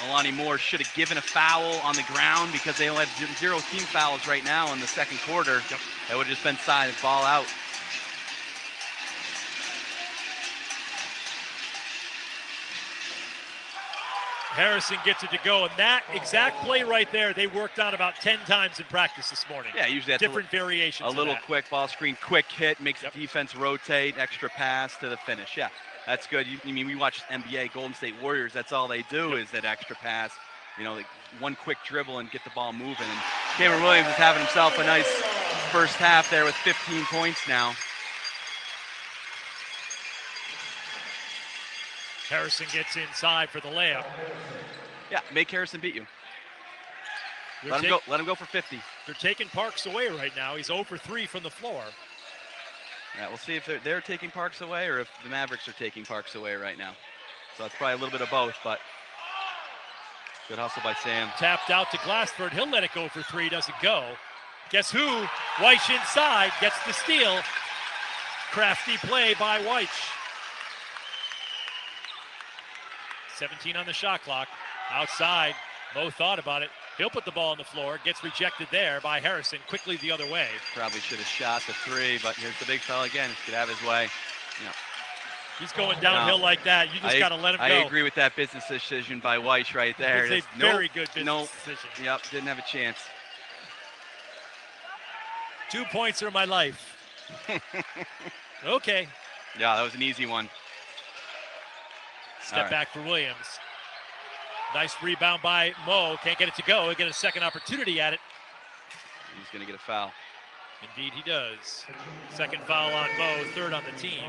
Alani Moore should have given a foul on the ground because they only have 0 team fouls right now in the second quarter. That would have just been side ball out. Harrison gets it to go, and that exact play right there, they worked on about 10 times in practice this morning. Yeah, usually that's different variations. A little quick ball screen, quick hit, makes the defense rotate, extra pass to the finish. Yeah, that's good. We watch NBA Golden State Warriors. That's all they do is that extra pass. Like one quick dribble and get the ball moving. And Cameron Williams is having himself a nice first half there with 15 points now. Harrison gets inside for the layup. Yeah, make Harrison beat you. Let him go for 50. They're taking Parks away right now. He's 0 for 3 from the floor. Yeah, we'll see if they're taking Parks away or if the Mavericks are taking Parks away right now. So it's probably a little bit of both, but good hustle by Sam. Tapped out to Glasford. He'll let it go for 3. Doesn't go. Guess who? Weiss inside. Gets the steal. Crafty play by Weiss. 17 on the shot clock. Outside. Moe thought about it. He'll put the ball on the floor. Gets rejected there by Harrison. Quickly the other way. Probably should have shot the 3, but here's the big foul again. Could have his way. He's going downhill like that. You just got to let him go. I agree with that business decision by Weiss right there. It's a very good business decision. Yep, didn't have a chance. 2 points are my life. Okay. Yeah, that was an easy one. Step back for Williams. Nice rebound by Moe. Can't get it to go. He'll get a second opportunity at it. He's going to get a foul. Indeed he does. Second foul on Moe, 3rd on the team.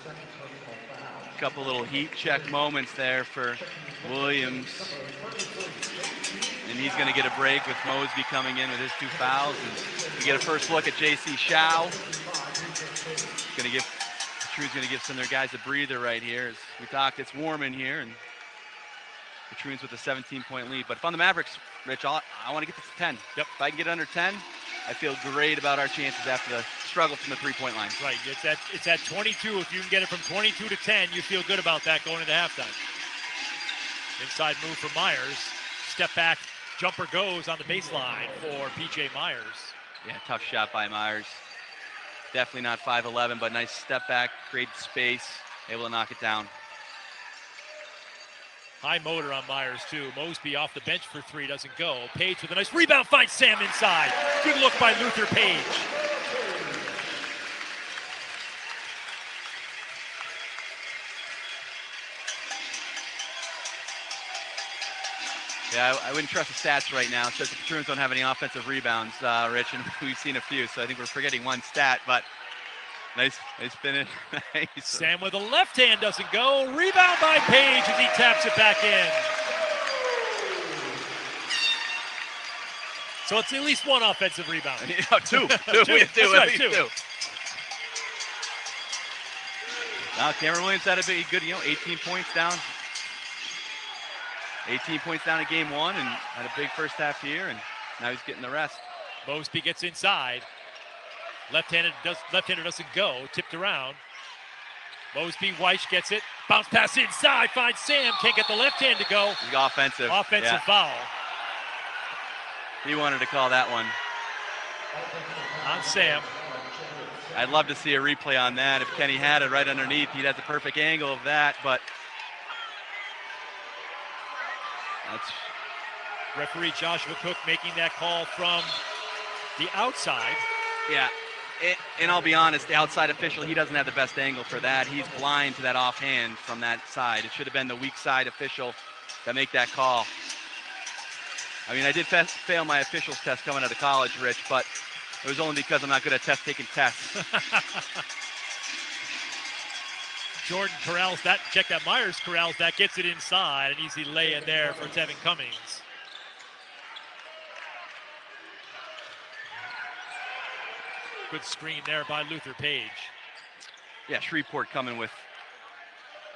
A couple little heat check moments there for Williams. And he's going to get a break with Mosby coming in with his 2 fouls. And we get a first look at J.C. Shao. Patroon's going to give some of their guys a breather right here. As we talked, it's warm in here, and Patroons with a 17-point lead. But if I'm the Mavericks, Rich, I want to get this to 10. Yep. If I can get under 10, I feel great about our chances after the struggle from the 3-point line. Right. It's at 22. If you can get it from 22 to 10, you feel good about that going into halftime. Inside move for Myers. Step back Jumper goes on the baseline for P.J. Myers. Yeah, tough shot by Myers. Definitely not 5'11", but nice step back, great space, able to knock it down. High motor on Myers, too. Mosby off the bench for three, doesn't go. Page with a nice rebound, finds Sam inside. Good look by Luther Page. Yeah, I wouldn't trust the stats right now. It says the Patroons don't have any offensive rebounds, Rich, and we've seen a few, so I think we're forgetting one stat, but nice finish. Nice. Sam with a left hand doesn't go. Rebound by Page as he taps it back in. So it's at least one offensive rebound. Two. Two. Now Cameron Williams had a big, good, 18 points down. 18 points down in game one and had a big first half here, and now he's getting the rest. Mosby gets inside. Left-hander doesn't go. Tipped around. Mosby, Weiss gets it. Bounce pass inside. Finds Sam. Can't get the left hand to go. He's offensive. Offensive foul. He wanted to call that one. On Sam. I'd love to see a replay on that. If Kenny had it right underneath, he'd have the perfect angle of that, but that's... Referee Joshua Cook making that call from the outside. Yeah, and I'll be honest, the outside official, he doesn't have the best angle for that. He's blind to that offhand from that side. It should have been the weak side official that make that call. I mean, I did fail my officials test coming out of college, Rich, but it was only because I'm not good at taking tests. Jordan corrals that. Check that. Myers corrals that. Gets it inside. An easy lay in there for Tevin Cummings. Good screen there by Luther Page. Yeah, Shreveport coming with,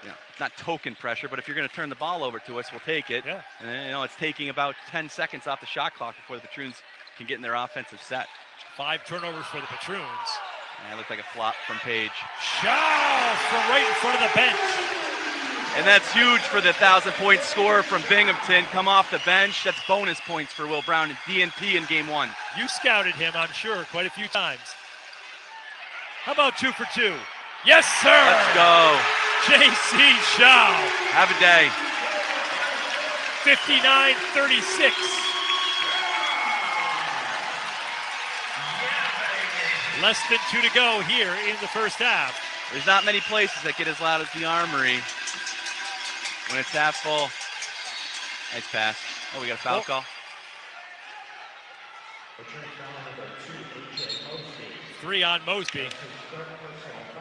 it's not token pressure, but if you're going to turn the ball over to us, we'll take it. Yeah. And, it's taking about 10 seconds off the shot clock before the Patroons can get in their offensive set. 5 turnovers for the Patroons. Yeah, it looked like a flop from Page. Shaw from right in front of the bench. And that's huge for the 1,000-point score from Binghamton. Come off the bench. That's bonus points for Will Brown and DNP in game one. You scouted him, I'm sure, quite a few times. How about 2 for 2? Yes, sir! Let's go. J.C. Shaw. Have a day. 59-36. Less than 2 to go here in the first half. There's not many places that get as loud as the Armory when it's half full. Nice pass. Oh, we got a foul call. 3 on Mosby.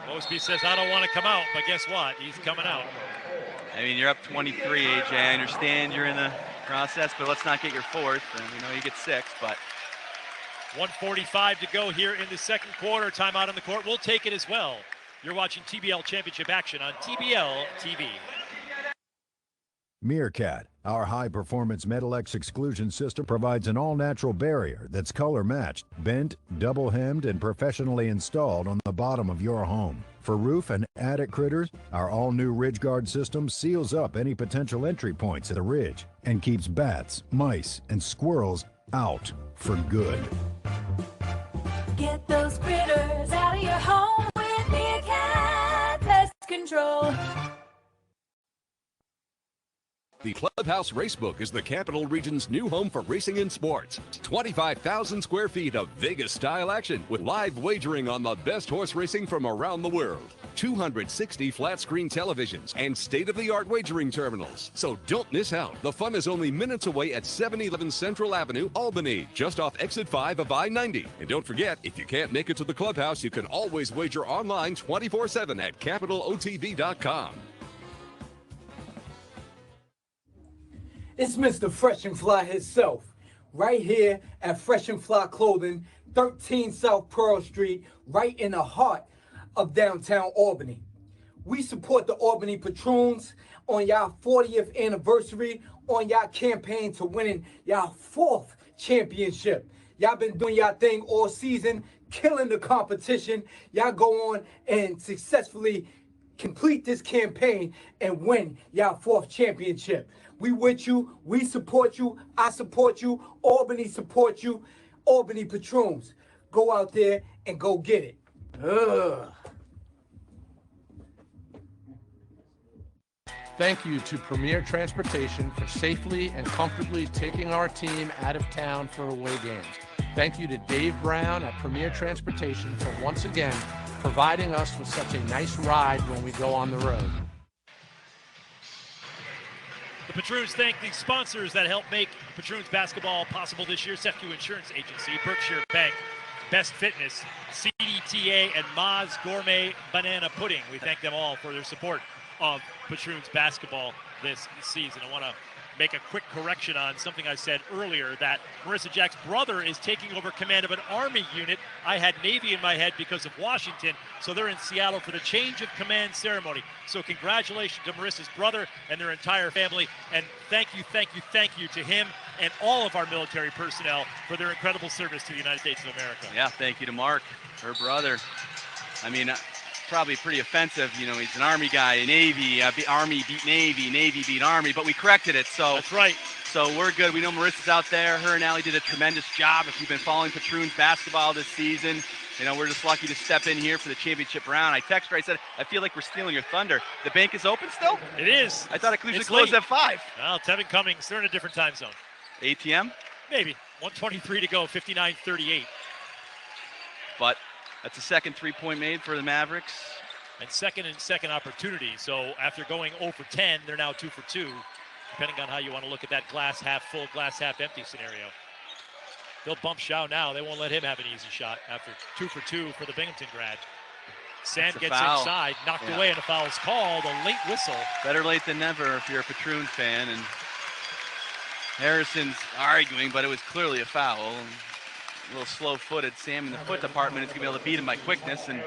Mosby says, I don't want to come out, but guess what? He's coming out. I mean, you're up 23, AJ. I understand you're in the process, but let's not get your fourth. And we know you get 6, but 1:45 to go here in the second quarter. Timeout on the court. We'll take it as well. You're watching TBL Championship action on TBL TV. Meerkat, our high-performance Metal-X exclusion system, provides an all-natural barrier that's color-matched, bent, double-hemmed, and professionally installed on the bottom of your home. For roof and attic critters, our all-new Ridge Guard system seals up any potential entry points at the ridge and keeps bats, mice, and squirrels out for good. Get those critters out of your home with Meerkat Pest Control. The Clubhouse Racebook is the Capital Region's new home for racing and sports. 25,000 square feet of Vegas-style action with live wagering on the best horse racing from around the world. 260 flat-screen televisions and state-of-the-art wagering terminals. So don't miss out. The fun is only minutes away at 711 Central Avenue, Albany, just off exit 5 of I-90. And don't forget, if you can't make it to the Clubhouse, you can always wager online 24/7 at capitalotv.com. It's Mr. Fresh and Fly himself, right here at Fresh and Fly Clothing, 13 South Pearl Street, right in the heart of downtown Albany. We support the Albany Patroons on y'all 40th anniversary, on y'all campaign to winning y'all 4th championship. Y'all been doing y'all thing all season, killing the competition. Y'all go on and successfully complete this campaign and win y'all 4th championship. We with you. We support you. I support you. Albany support you. Albany Patroons. Go out there and go get it. Ugh. Thank you to Premier Transportation for safely and comfortably taking our team out of town for away games. Thank you to Dave Brown at Premier Transportation for once again providing us with such a nice ride when we go on the road. The Patroons thank the sponsors that help make Patroons basketball possible this year: Sefcu Insurance Agency, Berkshire Bank, Best Fitness, CDTA, and Ma's Gourmet Banana Pudding. We thank them all for their support of Patroons basketball this season. I want to make a quick correction on something I said earlier, that Marissa Jack's brother is taking over command of an Army unit. I had Navy in my head because of Washington, so they're in Seattle for the change of command ceremony. So congratulations to Marissa's brother and their entire family, and thank you to him and all of our military personnel for their incredible service to the United States of America. Yeah, thank you to Mark, her brother. I mean, probably pretty offensive. You know, he's an Army guy, Navy, Army beat Navy, Navy beat Army, but we corrected it. So that's right. So we're good. We know Marissa's out there. Her and Allie did a tremendous job. If you've been following Patroons basketball this season, you know, we're just lucky to step in here for the championship round. I texted her, I said, I feel like we're stealing your thunder. The bank is open still? It is. I thought it usually closed at 5. Well, Tevin Cummings, they're in a different time zone. ATM? Maybe. 1:23 to go, 59-38. But that's a second three-point made for the Mavericks. And second opportunity. So after going 0 for 10, they're now 2 for 2, depending on how you want to look at that glass half full, glass half empty scenario. They'll bump Shao now. They won't let him have an easy shot after 2 for 2 for the Binghamton grad. Sam gets foul. inside, knocked away, and a foul is called. A late whistle. Better late than never if you're a Patroons fan. And Harrison's arguing, but it was clearly a foul. A little slow-footed. Sam in the foot department is going to be able to beat him by quickness. And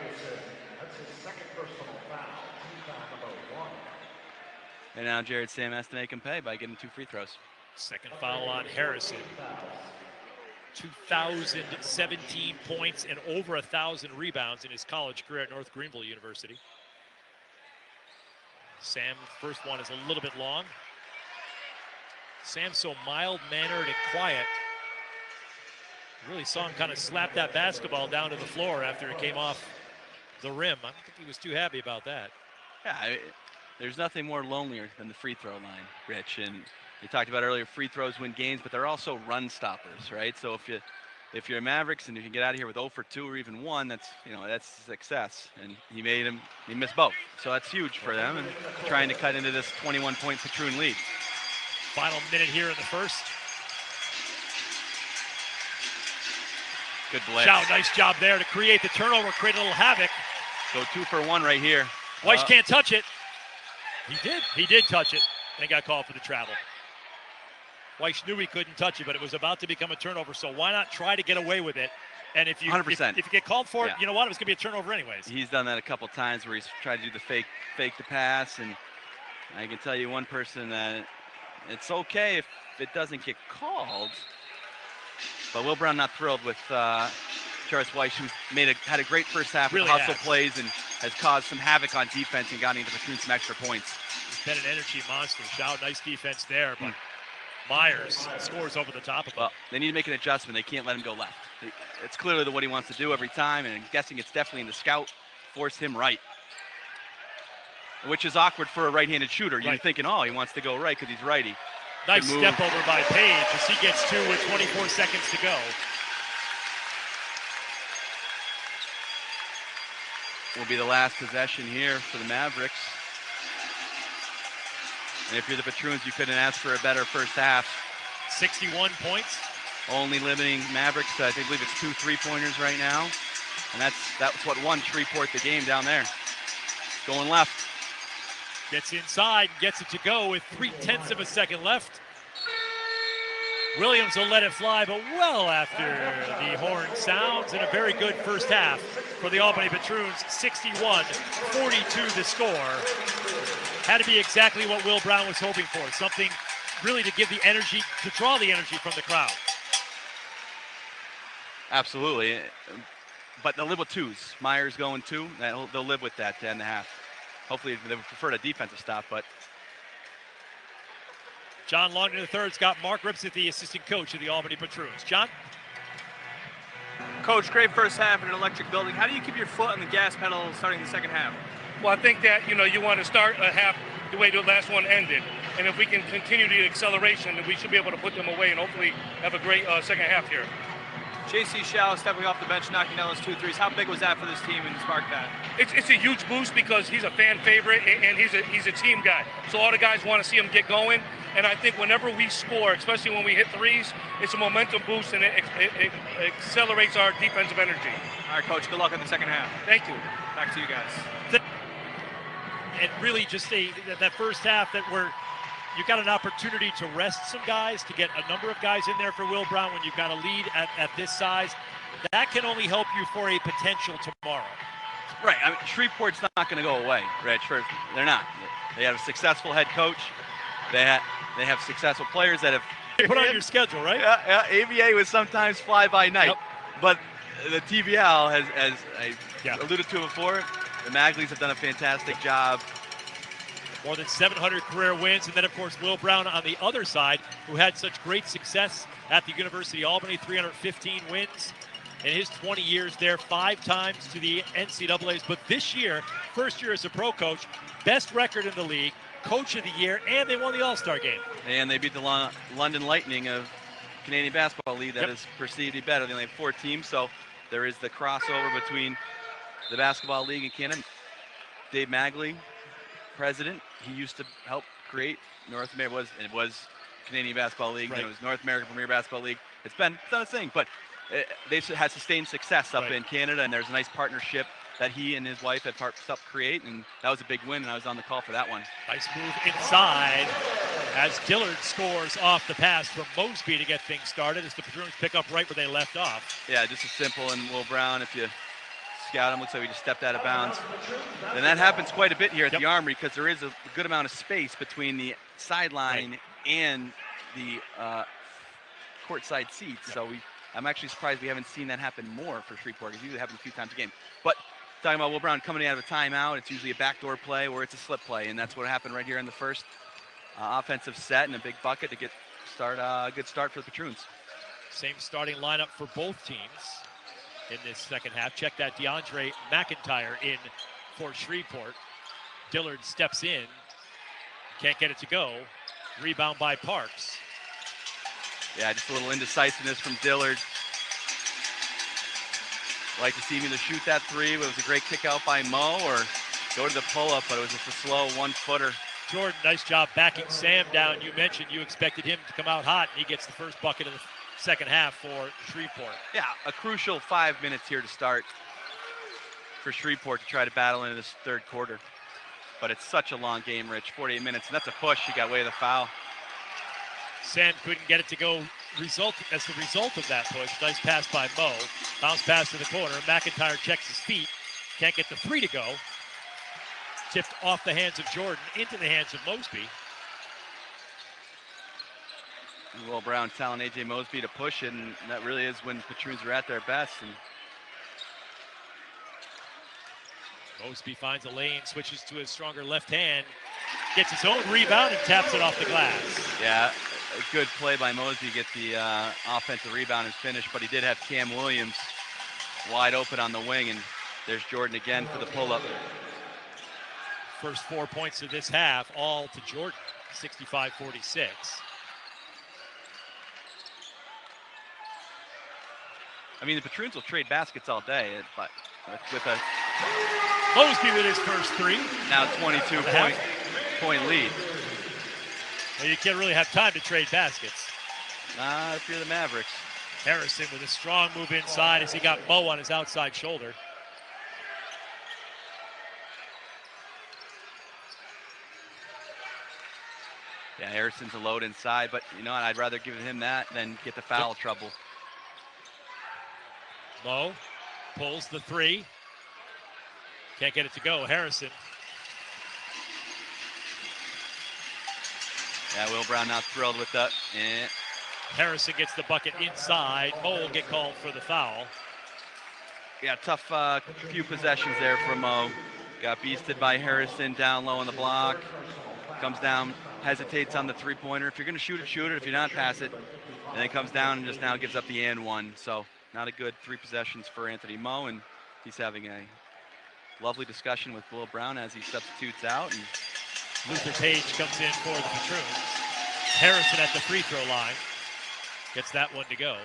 now Jared Sam has to make him pay by getting 2 free throws. Second foul on Harrison. 2,017 points and over 1,000 rebounds in his college career at North Greenville University. Sam, first one is a little bit long. Sam's so mild-mannered and quiet. Really saw him kind of slap that basketball down to the floor after it came off the rim. I don't think he was too happy about that. Yeah, there's nothing more lonelier than the free throw line, Rich. And you talked about earlier, free throws win games, but they're also run stoppers, right? So if you're Mavericks and you can get out of here with 0 for 2 or even 1, that's success. And he missed both. So that's huge for them and trying to cut into this 21-point Patroon lead. Final minute here in the first. Good blitz. Shao, nice job there to create the turnover, create a little havoc. Go 2 for 1 right here. Weiss can't touch it. He did touch it and got called for the travel. Weiss knew he couldn't touch it, but it was about to become a turnover, so why not try to get away with it? And if you 100%. If you get called for it, you know what? It was going to be a turnover anyways. He's done that a couple times where he's tried to do the fake the pass, and I can tell you one person that it's okay if it doesn't get called. But Will Brown not thrilled with Jarvis Weiss, who's had a great first half with hustle plays and has caused some havoc on defense and gotten into between some extra points. He's been an energy monster. Shao, nice defense there, but Myers scores over the top of him. Well, they need to make an adjustment. They can't let him go left. It's clearly what he wants to do every time, and I'm guessing it's definitely in the scout. Force him right, which is awkward for a right-handed shooter. You're thinking, oh, he wants to go right because he's righty. Nice step over by Page as he gets 2 with 24 seconds to go. Will be the last possession here for the Mavericks. And if you're the Patroons, you couldn't ask for a better first half. 61 points. Only limiting Mavericks to, I believe it's 2 3-pointers right now. And that's what won Shreveport the game down there. Going left. Gets inside, gets it to go with 0.3 of a second left. Williams will let it fly, but well after the horn sounds, and a very good first half for the Albany Patroons. 61-42 the score. Had to be exactly what Will Brown was hoping for. Something really to give the energy, to draw the energy from the crowd. Absolutely. But they'll live with 2s. Myers going 2. They'll live with that to end the half. hopefully they would prefer a defensive stop, but John Longden III's got Mark Ripsett, the assistant coach of the Albany Patroons. John? Coach, great first half in an electric building. How do you keep your foot on the gas pedal starting the second half? Well, I think that, you want to start a half the way the last one ended. And if we can continue the acceleration, then we should be able to put them away and hopefully have a great second half here. J.C. Shallow stepping off the bench, knocking down those 2 threes. How big was that for this team in Spark that? It's a huge boost because he's a fan favorite and he's a team guy. So all the guys want to see him get going. And I think whenever we score, especially when we hit threes, it's a momentum boost and it accelerates our defensive energy. All right, Coach, good luck in the second half. Thank you. Back to you guys. And really just that first half you've got an opportunity to rest some guys, to get a number of guys in there for Will Brown when you've got a lead at this size. That can only help you for a potential tomorrow. Right. I mean, Shreveport's not going to go away, Rich. They're not. They have a successful head coach. They have successful players that have put on your schedule, right? Yeah. ABA was sometimes fly by night, but the TBL as I alluded to before, the Magleys have done a fantastic job. More than 700 career wins, and then of course Will Brown on the other side, who had such great success at the University of Albany, 315 wins in his 20 years there, 5 times to the NCAAs. But this year, first year as a pro coach, best record in the league, coach of the year, and they won the All-Star game. And they beat the London Lightning of Canadian Basketball League that is perceived to be better. They only have 4 teams, so there is the crossover between the Basketball League and Canada. Dave Magley, president, he used to help create North America. It was Canadian Basketball League, and it was North American Premier Basketball League. It's done a thing, but they've had sustained success up in Canada, and there's a nice partnership that he and his wife had helped create, and that was a big win, and I was on the call for that one. Nice move inside as Dillard scores off the pass from Mosby to get things started as the Patroons pick up right where they left off. Yeah, just as simple, and Will Brown, if you scout him, looks like he just stepped out of bounds. And that happens quite a bit here at the Armory because there is a good amount of space between the sideline and the courtside seats. So I'm actually surprised we haven't seen that happen more for Shreveport. It usually happens a few times a game. But talking about Will Brown coming out of a timeout, it's usually a backdoor play or it's a slip play, and that's what happened right here in the first offensive set, and a big bucket to get a good start for the Patroons. Same starting lineup for both teams in this second half. Check that DeAndre McIntyre in for Shreveport. Dillard steps in, can't get it to go. Rebound by Parks. Yeah, just a little indecisiveness from Dillard. Like to see him either shoot that 3, but it was a great kick out by Mo, or go to the pull-up, but it was just a slow 1-footer. Jordan, nice job backing Sam down. You mentioned you expected him to come out hot, and he gets the first bucket of the second half for Shreveport. Yeah, a crucial 5 minutes here to start for Shreveport to try to battle into this third quarter. But it's such a long game, Rich, 48 minutes, and that's a push. He got away with the foul. Sam couldn't get it to go as the result of that push. Nice pass by Mo. Bounce pass to the corner. McIntyre checks his feet. Can't get the 3 to go. Tipped off the hands of Jordan into the hands of Mosby. Will Brown telling A.J. Mosby to push it, and that really is when Patroons are at their best. And Mosby finds a lane, switches to his stronger left hand, gets his own rebound and taps it off the glass. Yeah, a good play by Mosby to get the offensive rebound and finish, but he did have Cam Williams wide open on the wing, and there's Jordan again for the pull-up. First 4 points of this half, all to Jordan, 65-46. I mean, the Patroons will trade baskets all day, but with a Mosby with his first 3. Now 22-point lead. Well, you can't really have time to trade baskets. If you're the Mavericks. Harrison with a strong move inside as he got Mo on his outside shoulder. Yeah, Harrison's a load inside, but you know what? I'd rather give him that than get the foul trouble. Mo pulls the 3. Can't get it to go. Harrison. Yeah, Will Brown not thrilled with that. Harrison gets the bucket inside. Mo will get called for the foul. Yeah, tough few possessions there for Mo. Got beasted by Harrison down low on the block. Comes down, hesitates on the three-pointer. If you're going to shoot it, shoot it. If you're not, pass it. And then comes down and just now gives up the and one. So not a good 3 possessions for Anthony Moe, and he's having a lovely discussion with Will Brown as he substitutes out. And Luther Page comes in for the Patroons. Harrison at the free throw line. Gets that one to go.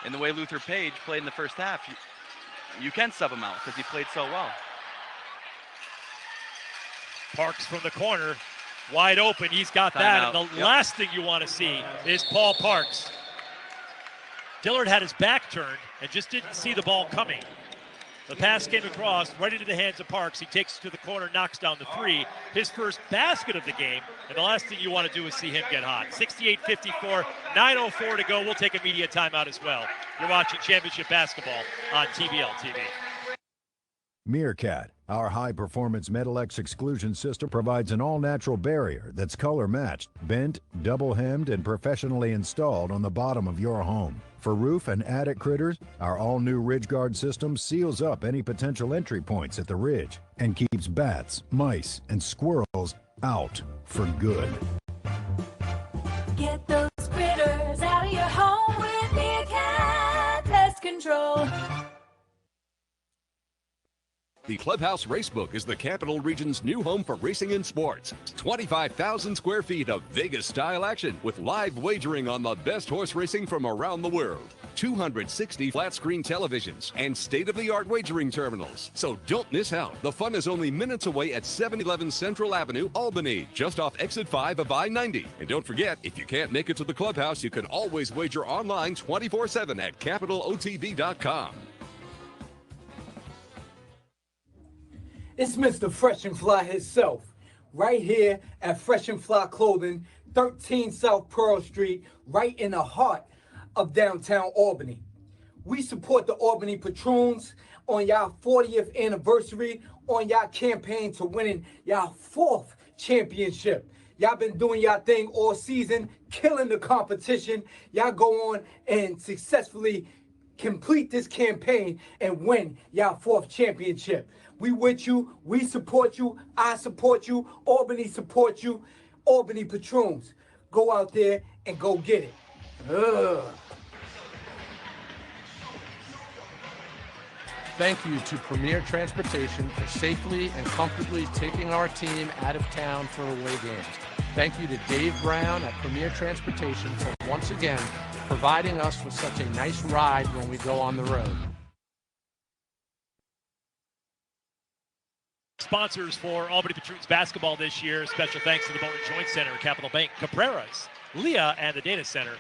And the way Luther Page played in the first half, you can sub him out because he played so well. Parks from the corner, wide open. He's got that. And the last thing you want to see is Paul Parks. Dillard had his back turned and just didn't see the ball coming. The pass came across right into the hands of Parks. He takes it to the corner, knocks down the three. His first basket of the game. And the last thing you want to do is see him get hot. 68-54, 9:04 to go. We'll take a media timeout as well. You're watching championship basketball on TBL TV. Meerkat, our high-performance Metal X exclusion system, provides an all-natural barrier that's color-matched, bent, double-hemmed, and professionally installed on the bottom of your home. For roof and attic critters, our all-new Ridge Guard system seals up any potential entry points at the ridge and keeps bats, mice, and squirrels out for good. Get those critters out of your home with Meerkat Pest Control. The Clubhouse Racebook is the Capital Region's new home for racing and sports. 25,000 square feet of Vegas-style action with live wagering on the best horse racing from around the world. 260 flat-screen televisions and state-of-the-art wagering terminals. So don't miss out. The fun is only minutes away at 711 Central Avenue, Albany, just off exit 5 of I-90. And don't forget, if you can't make it to the Clubhouse, you can always wager online 24/7 at capitalotb.com. It's Mr. Fresh and Fly himself, right here at Fresh and Fly Clothing, 13 South Pearl Street, right in the heart of downtown Albany. We support the Albany Patroons on y'all 40th anniversary, on y'all campaign to winning y'all 4th championship. Y'all been doing y'all thing all season, killing the competition. Y'all go on and successfully complete this campaign and win y'all 4th championship. We with you, we support you, I support you, Albany support you, Albany Patroons. Go out there and go get it. Ugh. Thank you to Premier Transportation for safely and comfortably taking our team out of town for away games. Thank you to Dave Brown at Premier Transportation for once again providing us with such a nice ride when we go on the road. Sponsors for Albany Patroons basketball this year. Special thanks to the Bone & Joint Center, Capital Bank, Cabrera's, Leah, and the Data Center,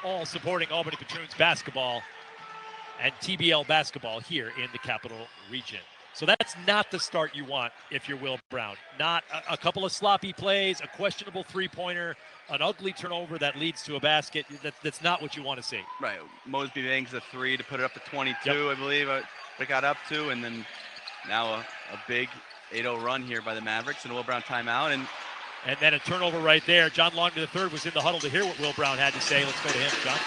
all supporting Albany Patroons basketball and TBL basketball here in the Capital Region. So that's not the start you want if you're Will Brown. Not a couple of sloppy plays, a questionable three-pointer, an ugly turnover that leads to a basket. That's not what you want to see. Right. Mosby bangs a three to put it up to 22, Yep. I believe it got up to, and then now a big 8-0 run here by the Mavericks and a Will Brown timeout. And then a turnover right there. John Longman III was in the huddle to hear what Will Brown had to say. Let's go to him, John.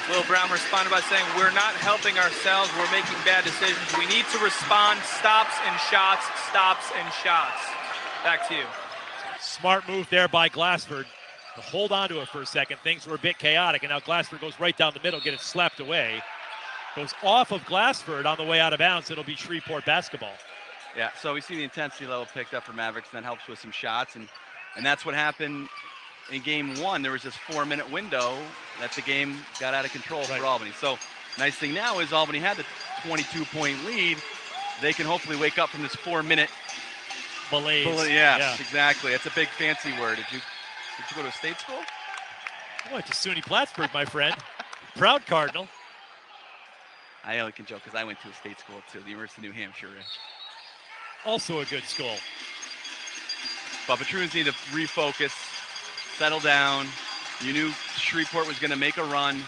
Will Brown responded by saying, we're not helping ourselves. We're making bad decisions. We need to respond. Stops and shots, stops and shots. Back to you. Smart move there by Glasford to hold on to it for a second. Things were a bit chaotic, and now Glasford goes right down the middle, get it slapped away. Goes off of Glasford on the way out of bounds. It'll be Shreveport basketball. Yeah, so we see the intensity level picked up for Mavericks, and that helps with some shots. And that's what happened in game one. There was this 4-minute window that the game got out of control for Albany. So nice thing now is Albany had the 22-point lead. They can hopefully wake up from this 4-minute malaise. Yes, exactly. That's a big fancy word. Did you go to a state school? I went to SUNY Plattsburgh, my friend. Proud Cardinal. I only can joke because I went to a state school too, the University of New Hampshire. Also a good school. But Patroons need to refocus, settle down. You knew Shreveport was going to make a run.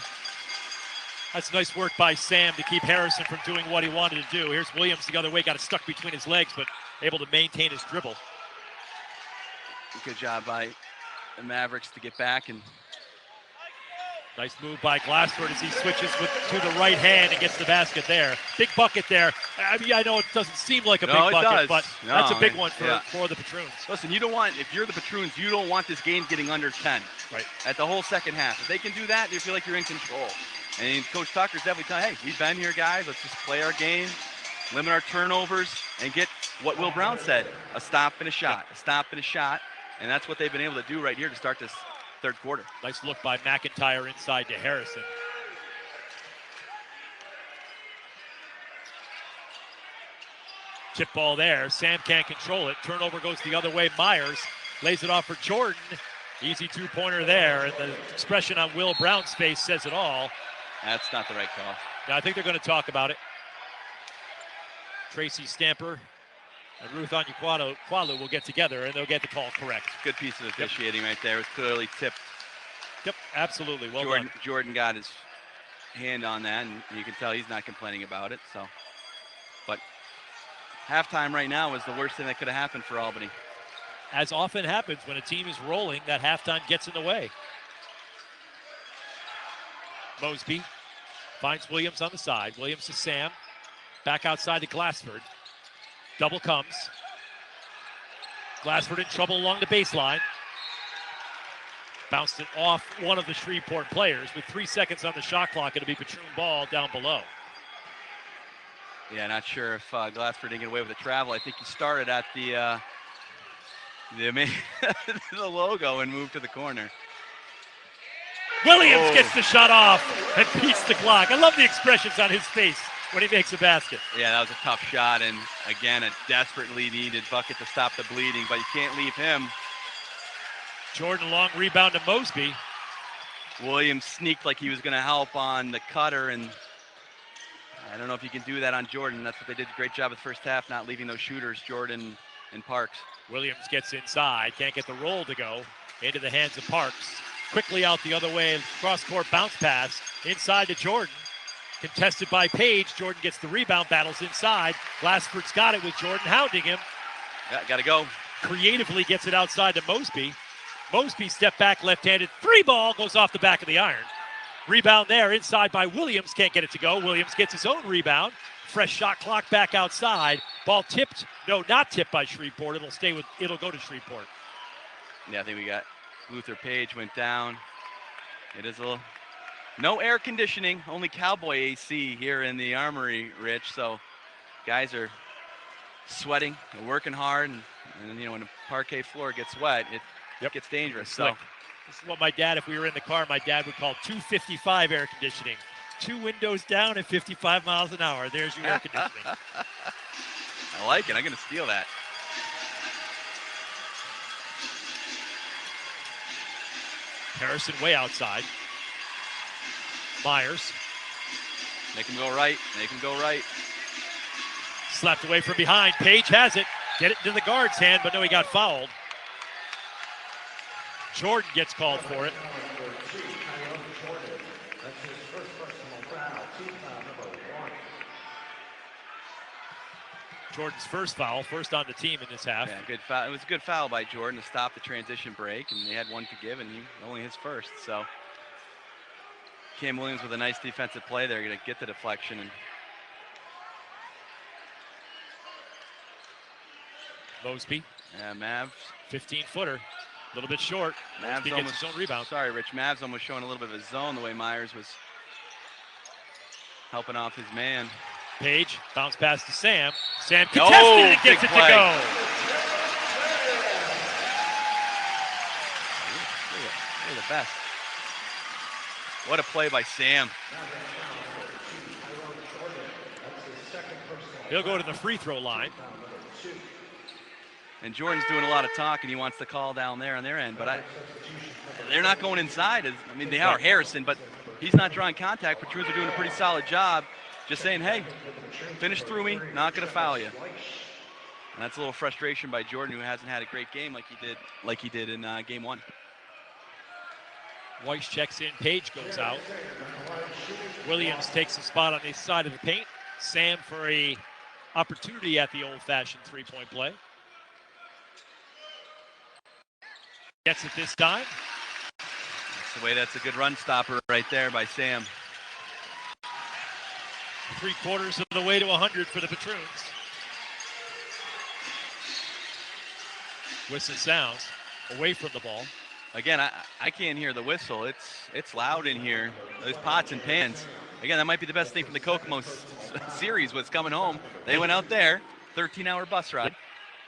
That's nice work by Sam to keep Harrison from doing what he wanted to do. Here's Williams the other way, got it stuck between his legs, but able to maintain his dribble. Good job by the Mavericks to get back and Nice move by Glasford as he switches to the right hand and gets the basket there. Big bucket there. I mean, I know it doesn't seem like a big bucket, but that's a big one for the Patroons. Listen, you don't want, if you're the Patroons, you don't want this game getting under 10. Right. At the whole second half. If they can do that, you feel like you're in control. And Coach Tucker's definitely telling, hey, we've been here, guys. Let's just play our game, limit our turnovers, and get what Will Brown said, a stop and a shot, a stop and a shot. And that's what they've been able to do right here to start this third quarter. Nice look by McIntyre inside to Harrison. Chip ball there. Sam can't control it. Turnover goes the other way. Myers lays it off for Jordan. Easy two-pointer there. And the expression on Will Brown's face says it all. That's not the right call. Now, I think they're going to talk about it. Tracy Stamper and Ruth Onyekwalo will get together, and they'll get the call correct. Good piece of officiating right there. It was clearly tipped. Yep, absolutely. Well done. done. Jordan got his hand on that, and you can tell he's not complaining about it. So, but halftime right now is the worst thing that could have happened for Albany. As often happens when a team is rolling, that halftime gets in the way. Mosby finds Williams on the side. Williams to Sam. Back outside to Glasford. Double comes. Glasford in trouble along the baseline. Bounced it off one of the Shreveport players. With 3 seconds on the shot clock, it'll be Patroon ball down below. Yeah, not sure if Glasford didn't get away with the travel. I think he started at the logo and moved to the corner. Williams gets the shot off and beats the clock. I love the expressions on his face when he makes a basket. Yeah, that was a tough shot, and again, a desperately needed bucket to stop the bleeding, but you can't leave him. Jordan, long rebound to Mosby. Williams sneaked like he was going to help on the cutter, and I don't know if you can do that on Jordan. That's what they did a great job of the first half, not leaving those shooters, Jordan and Parks. Williams gets inside, can't get the roll to go into the hands of Parks. Quickly out the other way, cross-court bounce pass inside to Jordan. Contested by Page. Jordan gets the rebound, battles inside. Glasford's got it with Jordan hounding him. Yeah, got to go. Creatively gets it outside to Mosby. Mosby step back left-handed. Three ball goes off the back of the iron. Rebound there inside by Williams. Can't get it to go. Williams gets his own rebound. Fresh shot clock back outside. Ball tipped. No, not tipped by Shreveport. It'll go to Shreveport. Yeah, I think we got Luther Page went down. It is a little... No air conditioning, only Cowboy AC here in the Armory, Rich. So guys are sweating, they're working hard, and you know, when the parquet floor gets wet, it gets dangerous. So this is what my dad, if we were in the car, my dad would call 255 air conditioning. 2 windows down at 55 miles an hour. There's your air conditioning. I like it. I'm going to steal that. Harrison way outside. Myers. Make him go right. Make him go right. Slapped away from behind. Page has it. Get it into the guard's hand, but no, he got fouled. Jordan gets called for it. Jordan's first foul, first on the team in this half. Yeah, good foul. It was a good foul by Jordan to stop the transition break, and they had one to give, and only his first. So Cam Williams with a nice defensive play there, going to get the deflection. And Mosby. Yeah, Mavs. 15-footer. A little bit short. Mavs Mosby gets his own rebound. Sorry, Rich. Mavs almost showing a little bit of a zone the way Myers was helping off his man. Page, bounce pass to Sam. Sam contested and gets it to go. They're the best. What a play by Sam. He'll go to the free throw line. And Jordan's doing a lot of talking. He wants the call down there on their end, but they're not going inside. I mean, they are Harrison, but he's not drawing contact. Patroons are doing a pretty solid job. Just saying, hey, finish through me, not going to foul you. And that's a little frustration by Jordan, who hasn't had a great game like he did in game one. Weiss checks in, Page goes out. Williams takes a spot on the side of the paint. Sam for a opportunity at the old-fashioned three-point play. Gets it this time. the way that's a good run stopper right there by Sam. 3/4 of the way to 100 for the Patroons. Whistle sounds away from the ball. Again, I can't hear the whistle. It's loud in here. Those pots and pans. Again, that might be the best thing from the Kokomo series was coming home. They went out there, 13-hour bus ride.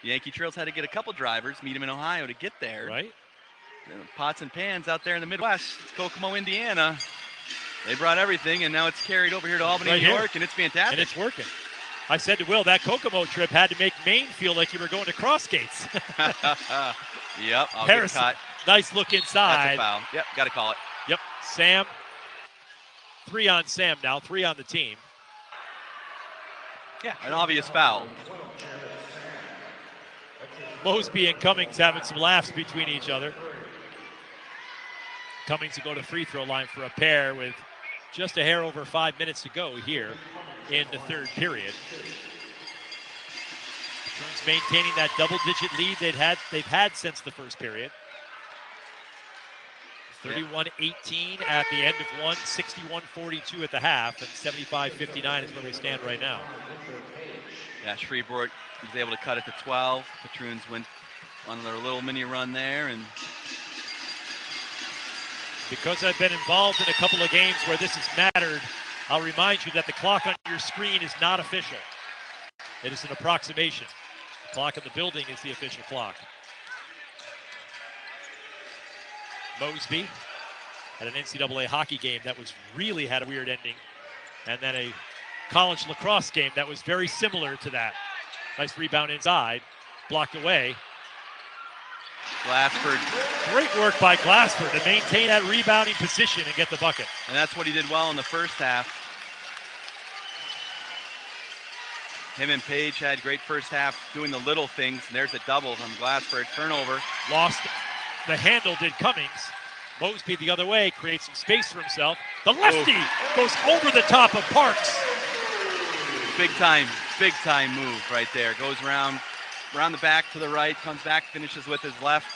Yankee Trails had to get a couple drivers, meet them in Ohio to get there. Right. Pots and pans out there in the Midwest, Kokomo, Indiana. They brought everything, and now it's carried over here to Albany, Right New here. York, and it's fantastic. And it's working. I said to Will, that Kokomo trip had to make Maine feel like you were going to cross gates. Yep, I'll Harrison, get cut. nice look inside. That's a foul. Yep, got to call it. Yep, Sam. 3 on Sam now, 3 on the team. Yeah, an obvious foul. Mosby and Cummings having some laughs between each other. Cummings will go to free throw line for a pair with just a hair over 5 minutes to go here in the third period. Patrons maintaining that double-digit lead they've had since the first period. 31-18 at the end of one, 61-42 at the half, and 75-59 is where we stand right now. Yeah, Shreveport was able to cut it to 12. Patroons went on their little mini run there, and because I've been involved in a couple of games where this has mattered, I'll remind you that the clock on your screen is not official. It is an approximation. The clock in the building is the official clock. Mosby had an NCAA hockey game that really had a weird ending, and then a college lacrosse game that was very similar to that. Nice rebound inside, blocked away. Glasford. Great work by Glasford to maintain that rebounding position and get the bucket. And that's what he did well in the first half. Him and Page had great first half doing the little things. And there's a double from Glasford. Turnover. Lost the handle, did Cummings. Mosby the other way, creates some space for himself. The lefty goes over the top of Parks. Big time move right there. Goes around the back to the right, comes back, finishes with his left.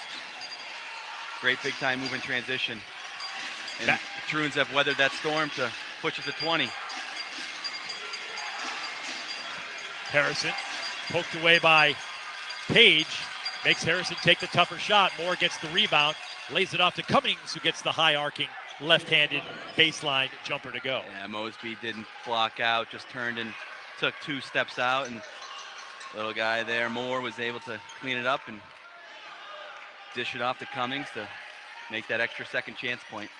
Great big time move in transition. And Patroons have weathered that storm to push it to 20. Harrison poked away by Page. Makes Harrison take the tougher shot. Moore gets the rebound. Lays it off to Cummings, who gets the high arcing left-handed baseline jumper to go. Yeah, Mosby didn't block out, just turned and took 2 steps out, and little guy there, Moore, was able to clean it up and dish it off to Cummings to make that extra second chance point.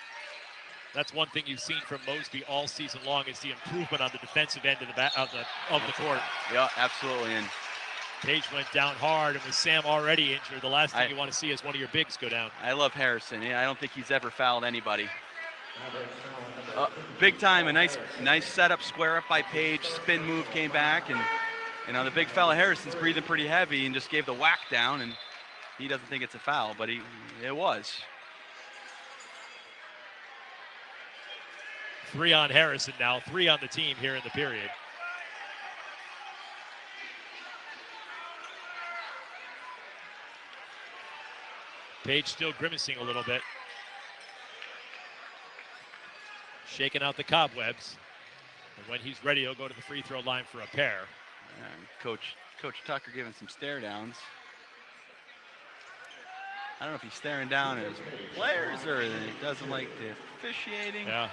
That's one thing you've seen from Mosby all season long is the improvement on the defensive end of the court. Yeah, absolutely. And Page went down hard, and with Sam already injured, the last thing you want to see is one of your bigs go down. I love Harrison. Yeah, I don't think he's ever fouled anybody. Big time, a nice setup, square up by Page, spin move came back, and the big fella Harrison's breathing pretty heavy and just gave the whack down, and he doesn't think it's a foul, but it was. 3 on Harrison now, 3 on the team here in the period. Page still grimacing a little bit. Shaking out the cobwebs. And when he's ready, he'll go to the free throw line for a pair. And Coach Tucker giving some stare downs. I don't know if he's staring down at his players or he doesn't like the officiating. Yeah.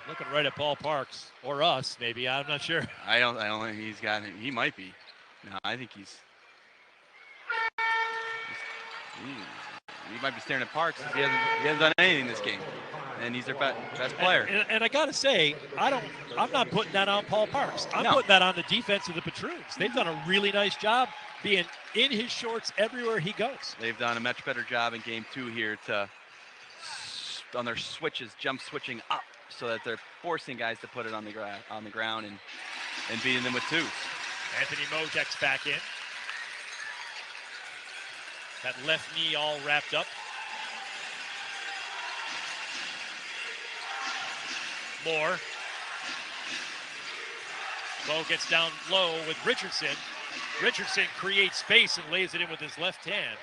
Looking right at Paul Parks, or us, maybe. I'm not sure. I don't think he's got it. He might be. No, I think he might be staring at Parks. He hasn't done anything this game, and he's their best player. And I gotta say, I'm not putting that on Paul Parks. I'm putting that on the defense of the Patroons. They've done a really nice job being in his shorts everywhere he goes. They've done a much better job in game 2 here on their switches, jump switching up, so that they're forcing guys to put it on the ground and beating them with 2s. Anthony Mojek's back in. That left knee all wrapped up. Moore. Bo gets down low with Richardson. Richardson creates space and lays it in with his left hand.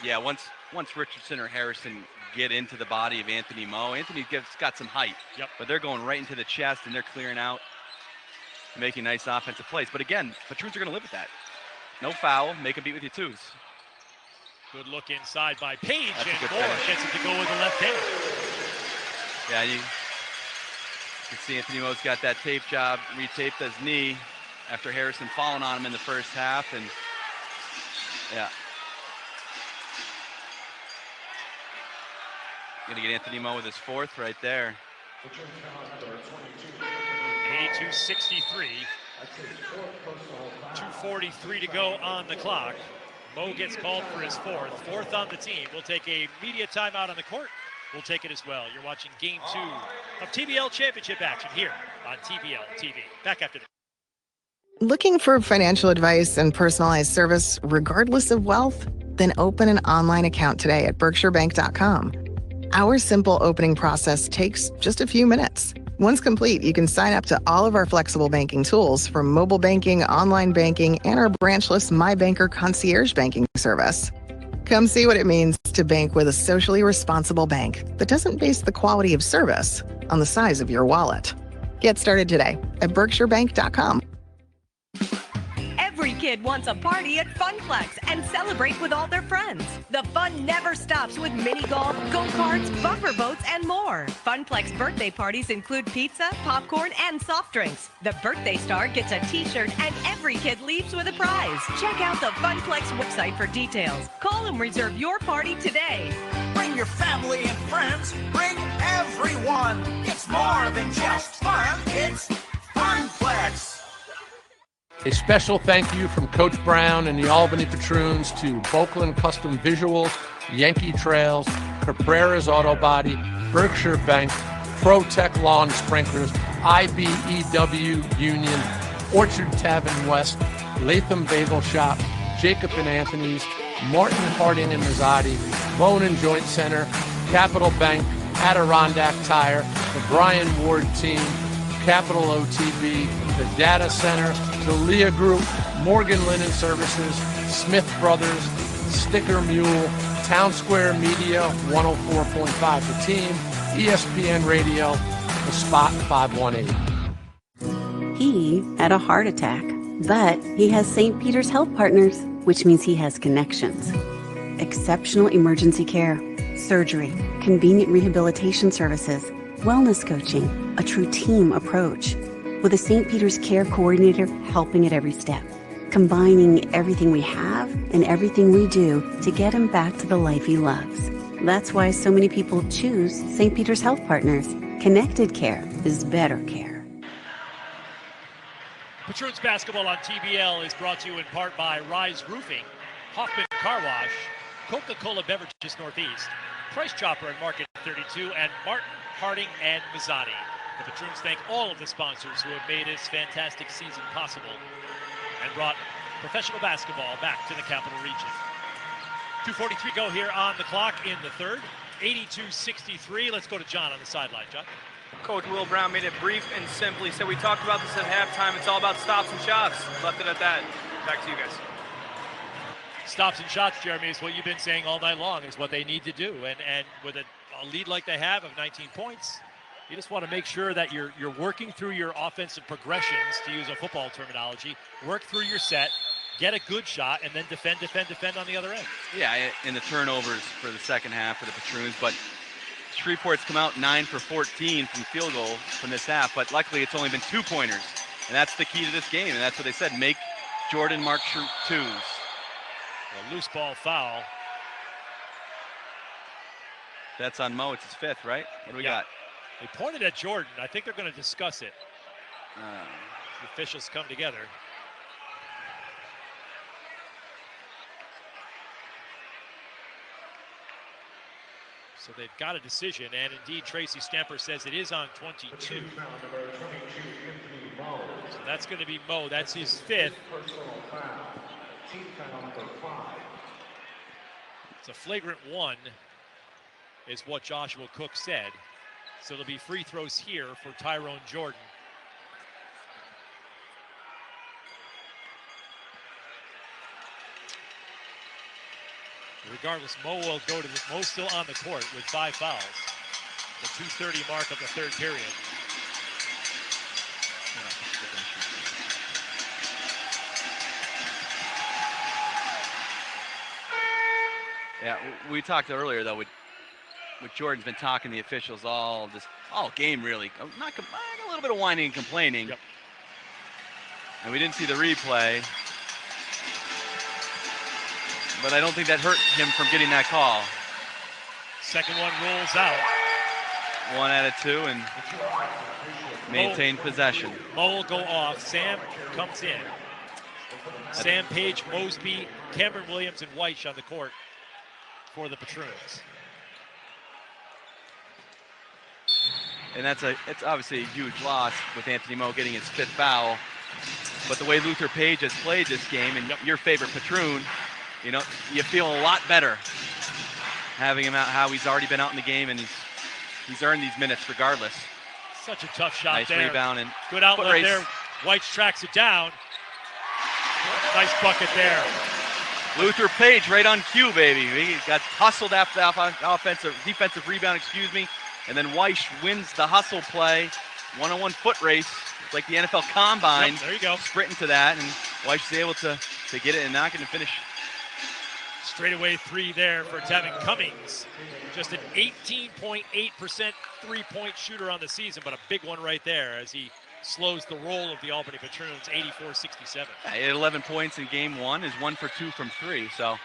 Yeah, once once Richardson or Harrison get into the body of Anthony Moe, Anthony's got some height. Yep. But they're going right into the chest, and they're clearing out, making nice offensive plays. But again, Patroons are going to live with that. No foul, make a beat with your twos. Good look inside by Page, That's a and good Moore finish. gets it to go with the left hand. Yeah, you can see Anthony Moe's got that tape job, retaped his knee after Harrison falling on him in the first half, and yeah. Gonna get Anthony Moe with his fourth right there. 82-63. 2:43 to go on the clock. Moe gets called for his fourth on the team. We'll take a media timeout on the court. We'll take it as well. You're watching Game 2 of TBL Championship action here on TBL TV. Back after this. Looking for financial advice and personalized service regardless of wealth? Then open an online account today at berkshirebank.com. Our simple opening process takes just a few minutes. Once complete, you can sign up to all of our flexible banking tools from mobile banking, online banking, and our branchless My Banker concierge banking service. Come see what it means to bank with a socially responsible bank that doesn't base the quality of service on the size of your wallet. Get started today at berkshirebank.com. Every kid wants a party at Funplex and celebrate with all their friends. The fun never stops with mini golf, go-karts, bumper boats, and more. Funplex birthday parties include pizza, popcorn, and soft drinks. The birthday star gets a t-shirt and every kid leaves with a prize. Check out the Funplex website for details. Call and reserve your party today. Bring your family and friends. Bring everyone. It's more than just fun. It's Funplex. A special thank you from Coach Brown and the Albany Patroons to Boakland Custom Visuals, Yankee Trails, Caprera's Auto Body, Berkshire Bank, ProTech Lawn Sprinklers, IBEW Union, Orchard Tavern West, Latham Bagel Shop, Jacob and Anthony's, Martin Harding and Mazzotti, Bone and Joint Center, Capital Bank, Adirondack Tire, the Brian Ward Team, Capital OTB, the Data Center, the Leah Group, Morgan Linen Services, Smith Brothers, Sticker Mule, Town Square Media, 104.5 The Team, ESPN Radio, The Spot 518. He had a heart attack, but he has St. Peter's Health Partners, which means he has connections. Exceptional emergency care, surgery, convenient rehabilitation services, wellness coaching, a true team approach. With a St. Peter's Care Coordinator helping at every step, combining everything we have and everything we do to get him back to the life he loves. That's why so many people choose St. Peter's Health Partners. Connected care is better care. Patroons basketball on TBL is brought to you in part by Rise Roofing, Hoffman Car Wash, Coca-Cola Beverages Northeast, Price Chopper and Market 32, and Martin Harding and Mazzotti. The Patroons thank all of the sponsors who have made this fantastic season possible and brought professional basketball back to the Capital Region. 2:43 go here on the clock in the third. 82-63. Let's go to John on the sideline. John? Coach Will Brown made it brief and simple. He said, we talked about this at halftime. It's all about stops and shots. Left it at that. Back to you guys. Stops and shots, Jeremy, is what you've been saying all night long, is what they need to do. And with a lead like they have of 19 points, you just want to make sure that you're working through your offensive progressions, to use a football terminology. Work through your set, get a good shot, and then defend on the other end. Yeah, in the turnovers for the second half for the Patroons, but Shreveport's come out 9 for 14 from field goal from this half, but luckily it's only been 2-pointers, and that's the key to this game, and that's what they said, make Jordan mark twos. A loose ball foul. That's on Moe. It's his fifth, right? What do we got? They pointed at Jordan. I think they're going to discuss it. The officials come together. So they've got a decision, and indeed Tracy Stamper says it is on 22. So that's going to be Moe. That's his fifth. It's a flagrant one, is what Joshua Cook said. So there'll be free throws here for Tyrone Jordan. Regardless, Mo still on the court with 5 fouls. The 2:30 mark of the third period. Yeah, we talked earlier though with Jordan's been talking to the officials all game really. Not a little bit of whining and complaining. Yep. And we didn't see the replay. But I don't think that hurt him from getting that call. Second one rolls out. 1 out of 2 and maintain possession. Mo will go off. Sam comes in. Sam Page, Mosby, Cameron Williams, and Weich on the court for the Patroons. And it's obviously a huge loss with Anthony Mo getting his 5th foul. But the way Luther Page has played this game, and your favorite Patroon, you know, you feel a lot better having him out, how he's already been out in the game, and he's earned these minutes regardless. Such a tough shot nice there. Nice rebound and good outlet there. Weich tracks it down. Nice bucket there. Luther Page right on cue, baby. He got hustled after the defensive rebound, and then Weich wins the hustle play. One-on-one foot race. It's like the NFL Combine. Yep, there you go. Sprinting to that, and Weich is able to get it and knock it and finish. Straightaway 3 there for Tevin Cummings. Just an 18.8% three-point shooter on the season, but a big one right there as he slows the roll of the Albany Patroons, 84-67. Yeah, he had 11 points in game 1, is 1 for 2 from 3, so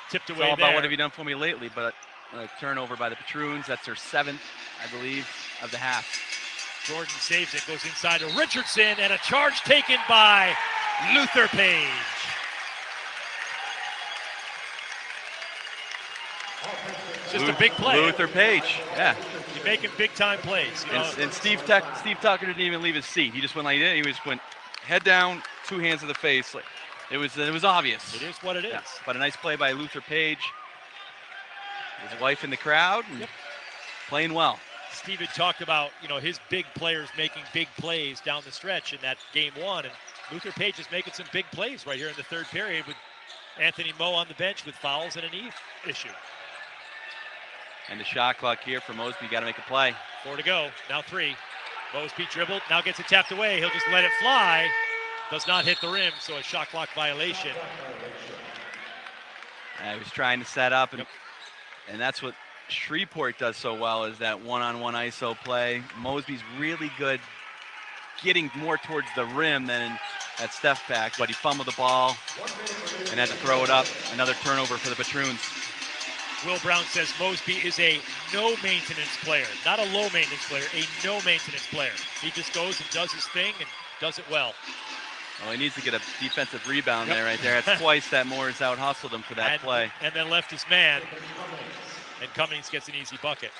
tipped away it's all there. about what have you done for me lately, but a turnover by the Patroons. That's their 7th, I believe, of the half. Jordan saves it, goes inside to Richardson, and a charge taken by Luther Page. Just a big play. Luther Page, yeah. He's making big-time plays. And Steve Tucker didn't even leave his seat. He just went like that. He just went head down, 2 hands to the face. It was obvious. It is what it is. Yeah, but a nice play by Luther Page. His wife in the crowd, and playing well. Steve had talked about, his big players making big plays down the stretch in that game 1, and Luther Page is making some big plays right here in the third period with Anthony Mo on the bench with fouls and an issue. And the shot clock here for Mosby. Got to make a play. 4 to go. Now 3. Mosby dribbled. Now gets it tapped away. He'll just let it fly. Does not hit the rim, so a shot clock violation. He was trying to set up, and that's what Shreveport does so well, is that one-on-one ISO play. Mosby's really good getting more towards the rim than at step back, but he fumbled the ball and had to throw it up. Another turnover for the Patroons. Will Brown says Mosby is a no-maintenance player, not a low-maintenance player, a no-maintenance player. He just goes and does his thing and does it well. Well, he needs to get a defensive rebound there, right there. That's twice that Moore's out-hustled him for that play. And then left his man, and Cummings gets an easy bucket.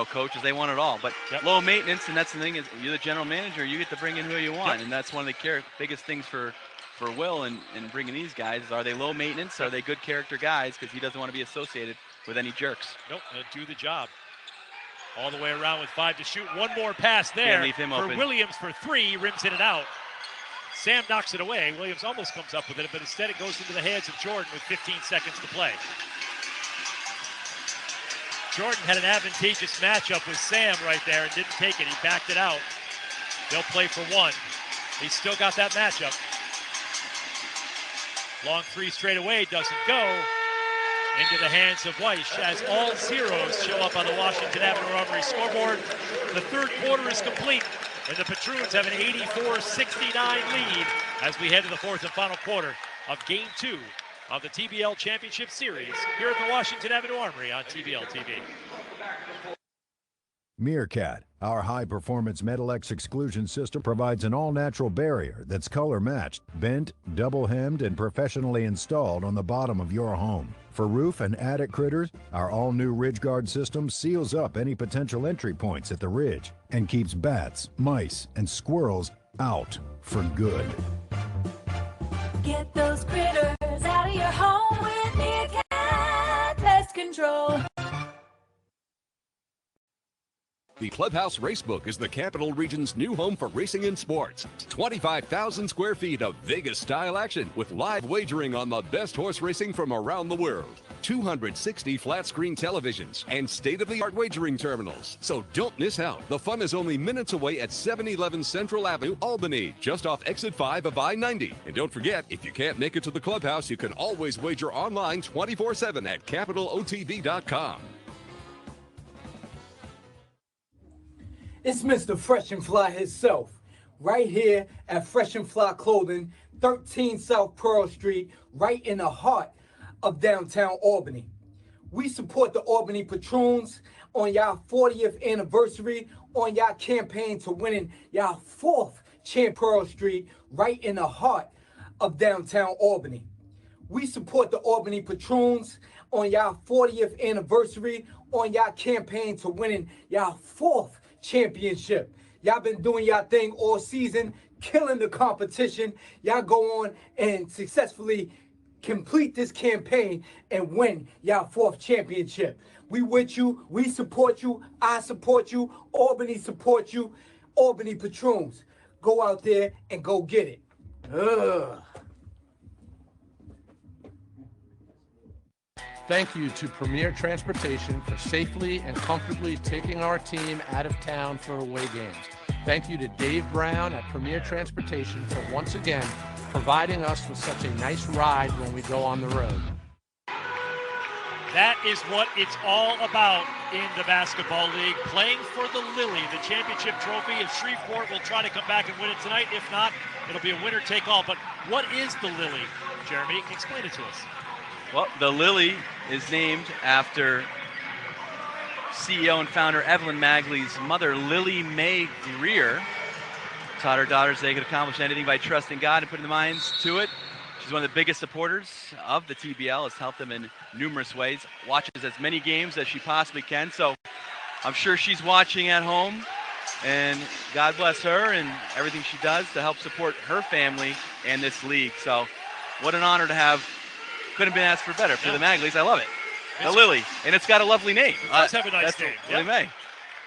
Coaches, they want it all, but low maintenance, and that's the thing, is you're the general manager, you get to bring in who you want, and that's one of the biggest things for Will and bringing these guys. Are they low maintenance? Are they good character guys? Because he doesn't want to be associated with any jerks. Nope, do the job. All the way around with 5 to shoot. One more pass there. Can't leave him for open. Williams for 3, rims in and out. Sam knocks it away. Williams almost comes up with it, but instead it goes into the hands of Jordan with 15 seconds to play. Jordan had an advantageous matchup with Sam right there and didn't take it. He backed it out. They'll play for 1. He's still got that matchup. Long 3 straight away, doesn't go. Into the hands of Weich as all zeros show up on the Washington Avenue Armory scoreboard. The third quarter is complete, and the Patroons have an 84-69 lead as we head to the 4th and final quarter of Game 2 of the TBL Championship Series here at the Washington Avenue Armory on TBL TV. Meerkat, our high-performance Metal X exclusion system, provides an all-natural barrier that's color-matched, bent, double-hemmed, and professionally installed on the bottom of your home. For roof and attic critters, our all-new Ridge Guard system seals up any potential entry points at the ridge and keeps bats, mice, and squirrels out for good. Get those critters out of your home with Meerkat Pest Control. The Clubhouse Racebook is the Capital Region's new home for racing and sports. 25,000 square feet of Vegas-style action with live wagering on the best horse racing from around the world. 260 flat-screen televisions and state-of-the-art wagering terminals. So don't miss out. The fun is only minutes away at 711 Central Avenue, Albany, just off exit 5 of I-90. And don't forget, if you can't make it to the Clubhouse, you can always wager online 24/7 at capitalotb.com. It's Mr. Fresh and Fly himself, right here at Fresh and Fly Clothing, 13 South Pearl Street, right in the heart of downtown Albany. We support the Albany Patroons on y'all 40th anniversary, on y'all campaign to winning y'all 4th Pearl Street, right in the heart of downtown Albany. We support the Albany Patroons on y'all 40th anniversary, on y'all campaign to winning y'all 4th championship. Y'all been doing y'all thing all season, killing the competition. Y'all go on and successfully complete this campaign and win y'all 4th championship. We with you, we support you, I support you, Albany support you, Albany Patroons. Go out there and go get it. Ugh. Thank you to Premier Transportation for safely and comfortably taking our team out of town for away games. Thank you to Dave Brown at Premier Transportation for once again providing us with such a nice ride when we go on the road. That is what it's all about in the basketball league, playing for the Lily, the championship trophy. If Shreveport will try to come back and win it tonight, if not, it'll be a winner-take-all. But what is the Lily, Jeremy? Explain it to us. Well, the Lily is named after CEO and founder Evelyn Magley's mother, Lily Mae Greer. Taught her daughters they could accomplish anything by trusting God and putting their minds to it. She's one of the biggest supporters of the TBL, has helped them in numerous ways, watches as many games as she possibly can. So I'm sure she's watching at home, and God bless her and everything she does to help support her family and this league. So what an honor to have. Couldn't have been asked for better for the Magleys. I love it. The Lily, and it's got a lovely name. It does have a nice name. Lily Mae.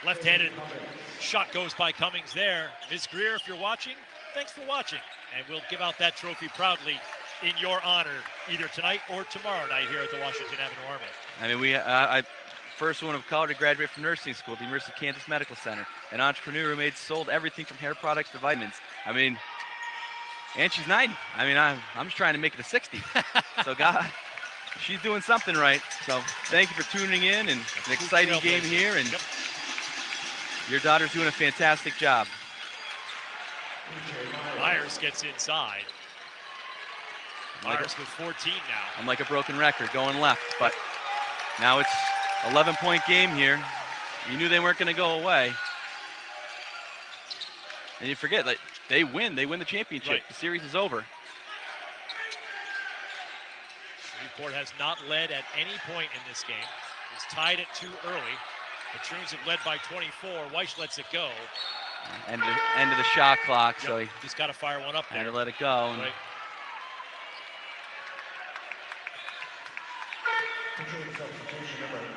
Left-handed shot goes by Cummings there. Ms. Greer, if you're watching, thanks for watching. And we'll give out that trophy proudly in your honor either tonight or tomorrow night here at the Washington Avenue Armory. I mean, I first one of color to graduate from nursing school at the University of Kansas Medical Center. An entrepreneur who sold everything from hair products to vitamins. I mean, and she's 90. I mean, I'm just trying to make it to 60. So God, she's doing something right. So thank you for tuning in, and an exciting game here. And your daughter's doing a fantastic job. Myers gets inside. Myers with 14 now. I'm like a broken record going left, but now it's 11-point game here. You knew they weren't going to go away. And you forget, like, they win the championship. Right. The series is over. Shreveport has not led at any point in this game. It's tied at 2 early. The Patroons have led by 24. Weiss lets it go. End of the shot clock, so he just got to fire one up there. And to let it go. Right.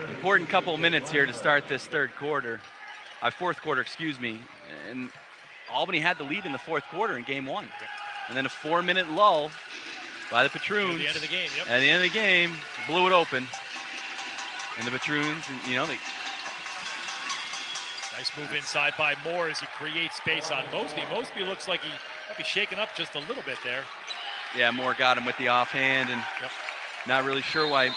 Important couple of minutes here to start this fourth quarter, excuse me. And Albany had the lead in the fourth quarter in game 1. And then a 4-minute lull by the Patroons. At the end of the game, yep. At the end of the game, blew it open. And the Patroons, they... Nice move inside by Moore as he creates space on Mosby. Mosby looks like he might be shaken up just a little bit there. Yeah, Moore got him with the offhand, and not really sure why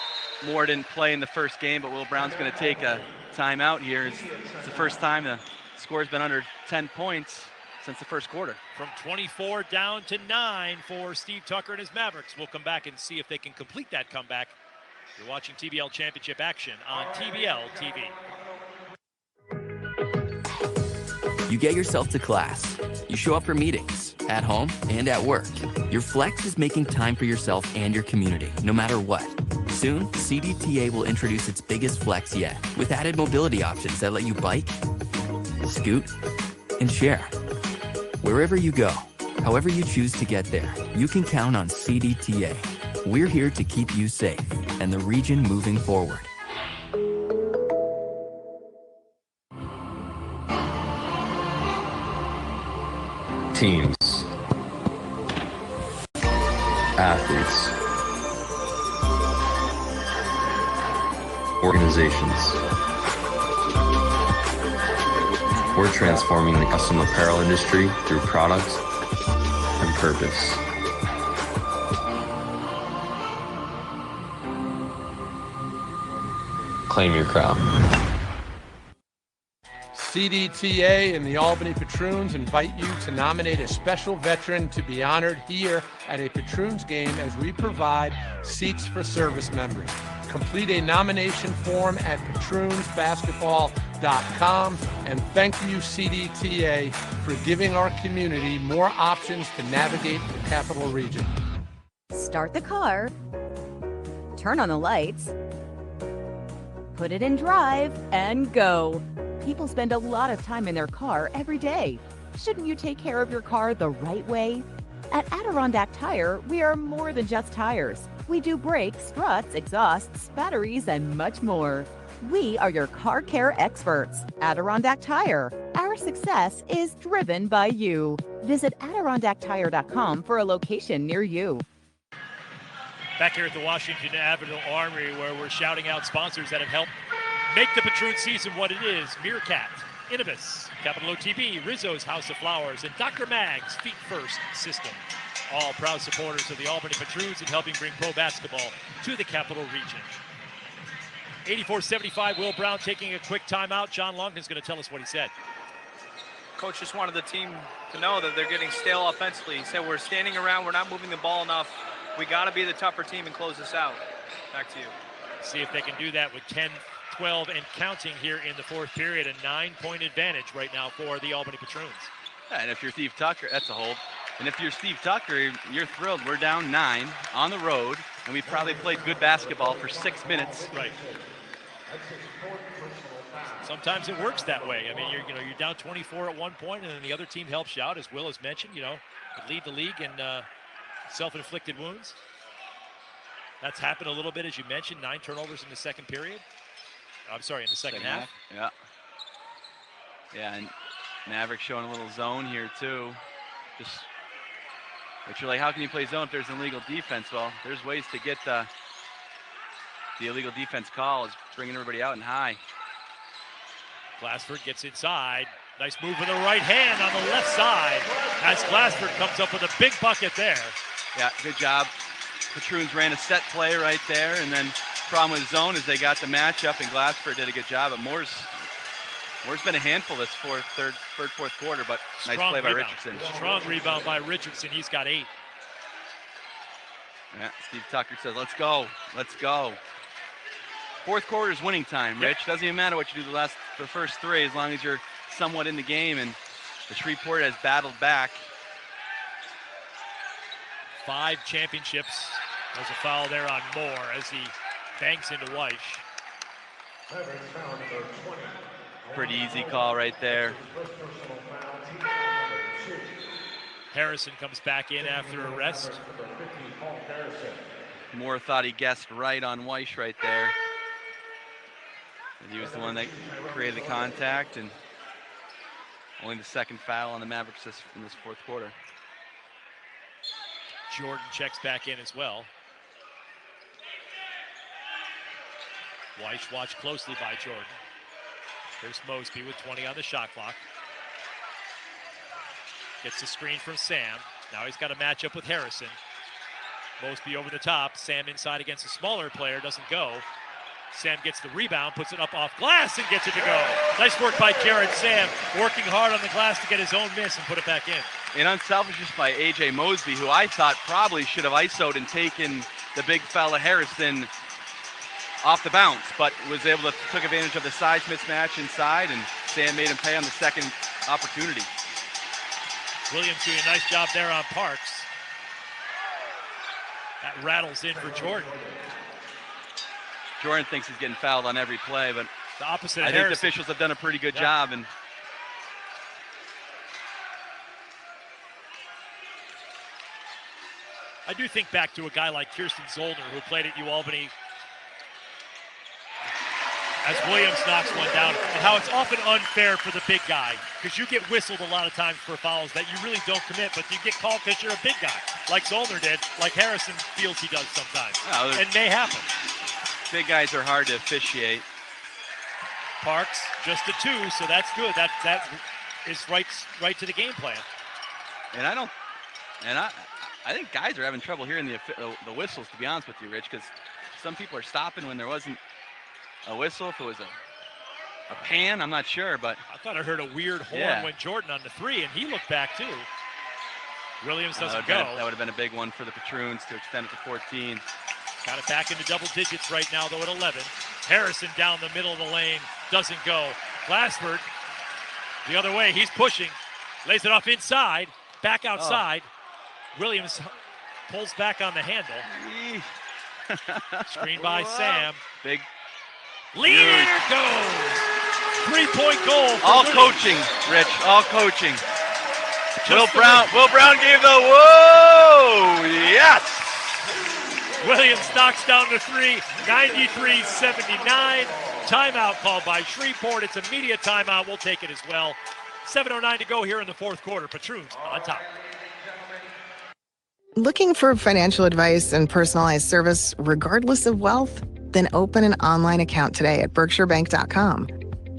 Moore didn't play in the first game, but Will Brown's going to take a timeout here. It's the first time the score's been under 10 points since the first quarter. From 24 down to 9 for Steve Tucker and his Mavericks. We'll come back and see if they can complete that comeback. You're watching TBL Championship action on TBL TV. You get yourself to class. You show up for meetings, at home and at work. Your flex is making time for yourself and your community, no matter what. Soon, CDTA will introduce its biggest flex yet, with added mobility options that let you bike, scoot, and share. Wherever you go, however you choose to get there, you can count on CDTA. We're here to keep you safe and the region moving forward. teams, athletes, organizations. We're transforming the custom apparel industry through products and purpose. Claim your crown. CDTA and the Albany Patroons invite you to nominate a special veteran to be honored here at a Patroons game as we provide seats for service members. Complete a nomination form at patroonsbasketball.com, and thank you, CDTA, for giving our community more options to navigate the Capital Region. Start the car, turn on the lights, put it in drive, and go. People spend a lot of time in their car every day. Shouldn't you take care of your car the right way? At Adirondack Tire, we are more than just tires. We do brakes, struts, exhausts, batteries, and much more. We are your car care experts. Adirondack Tire. Our success is driven by you. Visit AdirondackTire.com for a location near you. Back here at the Washington Avenue Armory, where we're shouting out sponsors that have helped make the Patroon season what it is. Meerkat, Innovis, Capital OTB, Rizzo's House of Flowers, and Dr. Mag's Feet First System. All proud supporters of the Albany Patroons in helping bring pro basketball to the Capital Region. 84-75, Will Brown taking a quick timeout. John Longton's going to tell us what he said. Coach just wanted the team to know that they're getting stale offensively. He said, we're standing around, we're not moving the ball enough. We got to be the tougher team and close this out. Back to you. See if they can do that with 10, 12, and counting here in the fourth period. A 9-point advantage right now for the Albany Patroons. Yeah, and if you're Steve Tucker, that's a hold. And if you're Steve Tucker, you're thrilled. We're down 9 on the road, and we probably played good basketball for 6 minutes. Right. Sometimes it works that way. I mean, you're down 24 at one point, and then the other team helps you out, as Will has mentioned. You lead the league in self-inflicted wounds. That's happened a little bit, as you mentioned. 9 turnovers in the second period. I'm sorry, in the second half. Yeah. Yeah, and Mavericks showing a little zone here too. But you're like, how can you play zone if there's an illegal defense? Well, there's ways to get the illegal defense call, is bringing everybody out and high. Glasford gets inside. Nice move with the right hand on the left side as Glasford comes up with a big bucket there. Yeah, good job. Patroons ran a set play right there, and then problem with zone is they got the matchup, and Glasford did a good job. But Moore's been a handful this fourth quarter, but nice play by Richardson. Strong rebound by Richardson. He's got 8. Yeah, Steve Tucker says, let's go. Fourth quarter is winning time, Rich. Doesn't even matter what you do the first 3, as long as you're somewhat in the game, and the Shreveport has battled back. 5 championships. There's a foul there on Moore as he banks into Weish. Pretty easy call right there. Harrison comes back in after a rest. Moore thought he guessed right on Weish right there. And he was the one that created the contact, and only the second foul on the Mavericks in this fourth quarter. Jordan checks back in as well. Weish watched closely by Jordan. There's Mosby with 20 on the shot clock. Gets the screen from Sam. Now he's got a matchup with Harrison. Mosby over the top. Sam inside against a smaller player. Doesn't go. Sam gets the rebound, puts it up off glass, and gets it to go. Nice work by Jared Sam, working hard on the glass to get his own miss and put it back in. And unselfishness by A.J. Mosby, who I thought probably should have ISO'd and taken the big fella Harrison off the bounce, but was able to took advantage of the size mismatch inside, and Sam made him pay on the second opportunity. Williams doing a nice job there on Parks. That rattles in for Jordan. Jordan thinks he's getting fouled on every play, but the opposite. I think the officials have done a pretty good job. And I do think back to a guy like Kirsten Zollner, who played at UAlbany as Williams knocks one down, and how it's often unfair for the big guy because you get whistled a lot of times for fouls that you really don't commit, but you get called because you're a big guy, like Zollner did, like Harrison feels he does sometimes, and may happen. Big guys are hard to officiate. Parks just a 2, so that's good. That is right to the game plan. And I think guys are having trouble hearing the whistles, to be honest with you, Rich, because some people are stopping when there wasn't a whistle. If it was a pan, I'm not sure, but I thought I heard a weird horn when Jordan on the 3, and he looked back too. Williams doesn't go. That would have been a big one for the Patroons to extend it to 14. Got it back into double digits right now, though, at 11. Harrison down the middle of the lane, doesn't go. Glasford the other way, he's pushing, lays it off inside, back outside. Williams pulls back on the handle. Screen by Sam. Big. Leader goes. 3-point goal for all Williams. Coaching, Rich, all coaching. Will Brown gave the whoa, yes! Williams knocks down the 3, 93-79. Timeout called by Shreveport. It's a media timeout. We'll take it as well. 7:09 to go here in the fourth quarter. Patroons on top. Looking for financial advice and personalized service regardless of wealth? Then open an online account today at berkshirebank.com.